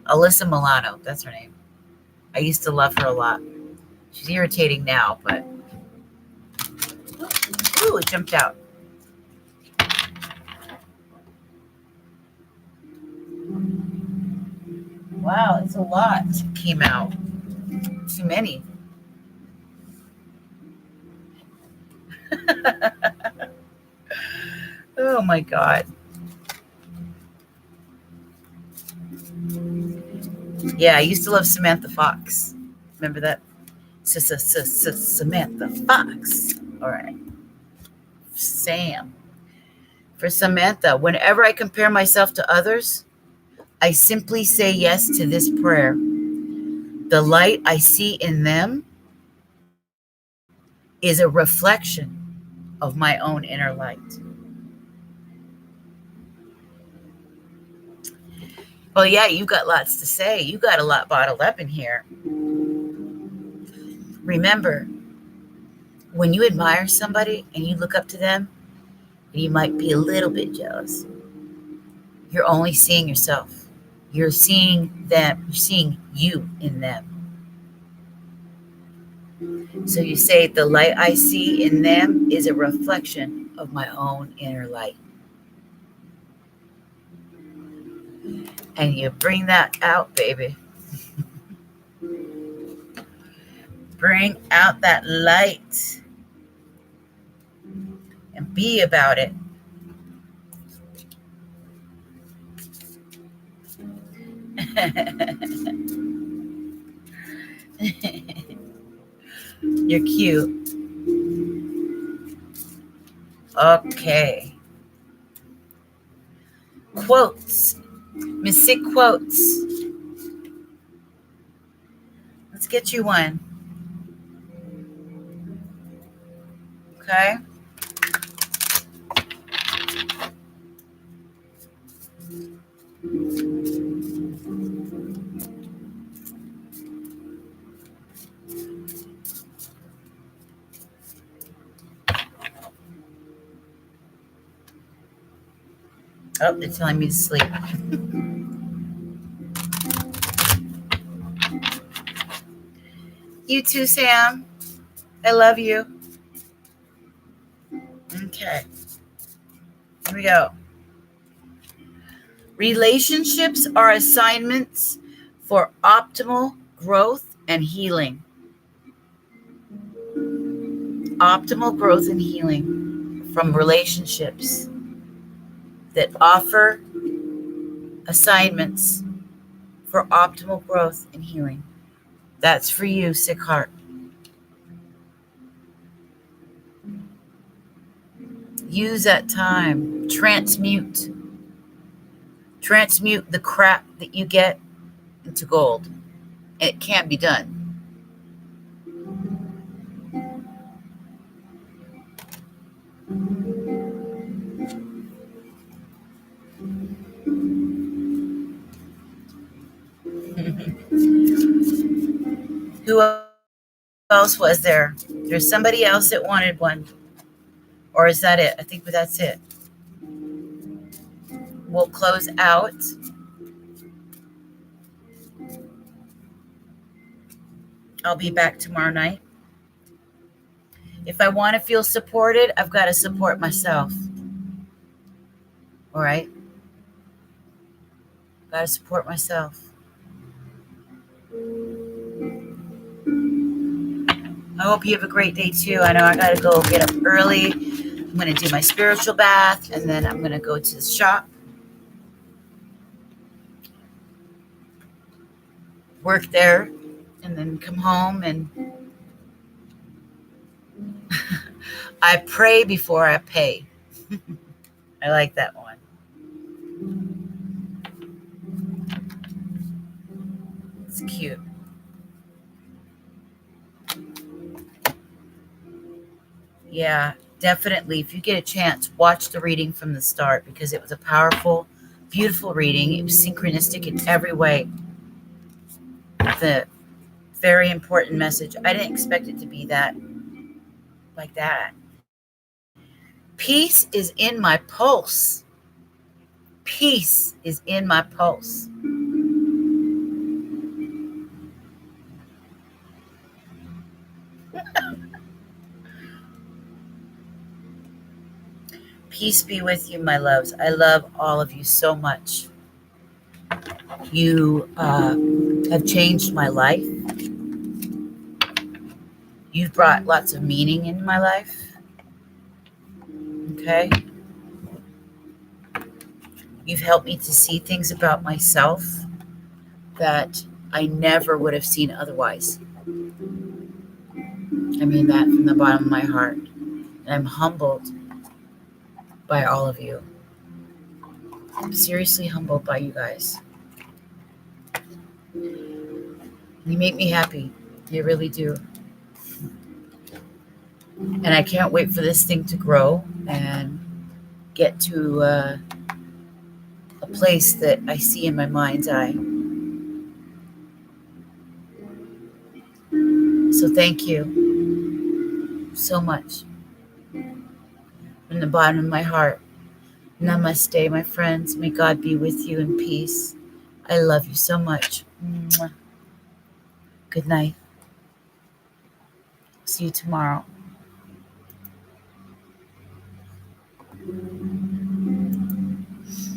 Alyssa Milano, that's her name. I used to love her a lot. She's irritating now, but, ooh, it jumped out. Wow, it's a lot came out. Too many. Oh my God. Yeah, I used to love Samantha Fox. Remember that? Samantha Fox. All right. Sam. For Samantha, whenever I compare myself to others, I simply say yes to this prayer. The light I see in them is a reflection of my own inner light. Well, yeah, you got lots to say. You got a lot bottled up in here. Remember, when you admire somebody and you look up to them, and you might be a little bit jealous, you're only seeing yourself. You're seeing them. You're seeing you in them. So you say, the light I see in them is a reflection of my own inner light. And you bring that out, baby. Bring out that light and be about it. You're cute. Okay. Quotes. Mystic quotes. Let's get you one. Okay. Oh, they're telling me to sleep. You too, Sam. I love you. Okay. Here we go. Relationships are assignments for optimal growth and healing. Optimal growth and healing from relationships that offer assignments for optimal growth and healing. That's for you, sick heart. Use that time. Transmute the crap that you get into gold. It can be done. Who else was there? There's somebody else that wanted one. Or is that it? I think that's it. We'll close out. I'll be back tomorrow night. If I want to feel supported, I've got to support myself. All right? Got to support myself. I hope you have a great day too. I know I got to go get up early. I'm going to do my spiritual bath, and then I'm going to go to the shop, work there, and then come home. And I pray before I pay. I like that one. It's cute. Yeah, definitely. If you get a chance, watch the reading from the start, because it was a powerful, beautiful reading. It was synchronistic in every way. The very important message. I didn't expect it to be that, like that. Peace is in my pulse. Peace is in my pulse. Peace be with you, my loves. I love all of you so much. You have changed my life. You've brought lots of meaning in my life. Okay? You've helped me to see things about myself that I never would have seen otherwise. I mean that from the bottom of my heart. And I'm humbled by all of you. I'm seriously humbled by you guys. You make me happy. You really do. And I can't wait for this thing to grow and get to a place that I see in my mind's eye. So thank you so much. From the bottom of my heart. Namaste, my friends. May God be with you in peace. I love you so much. Mwah. Good night. See you tomorrow.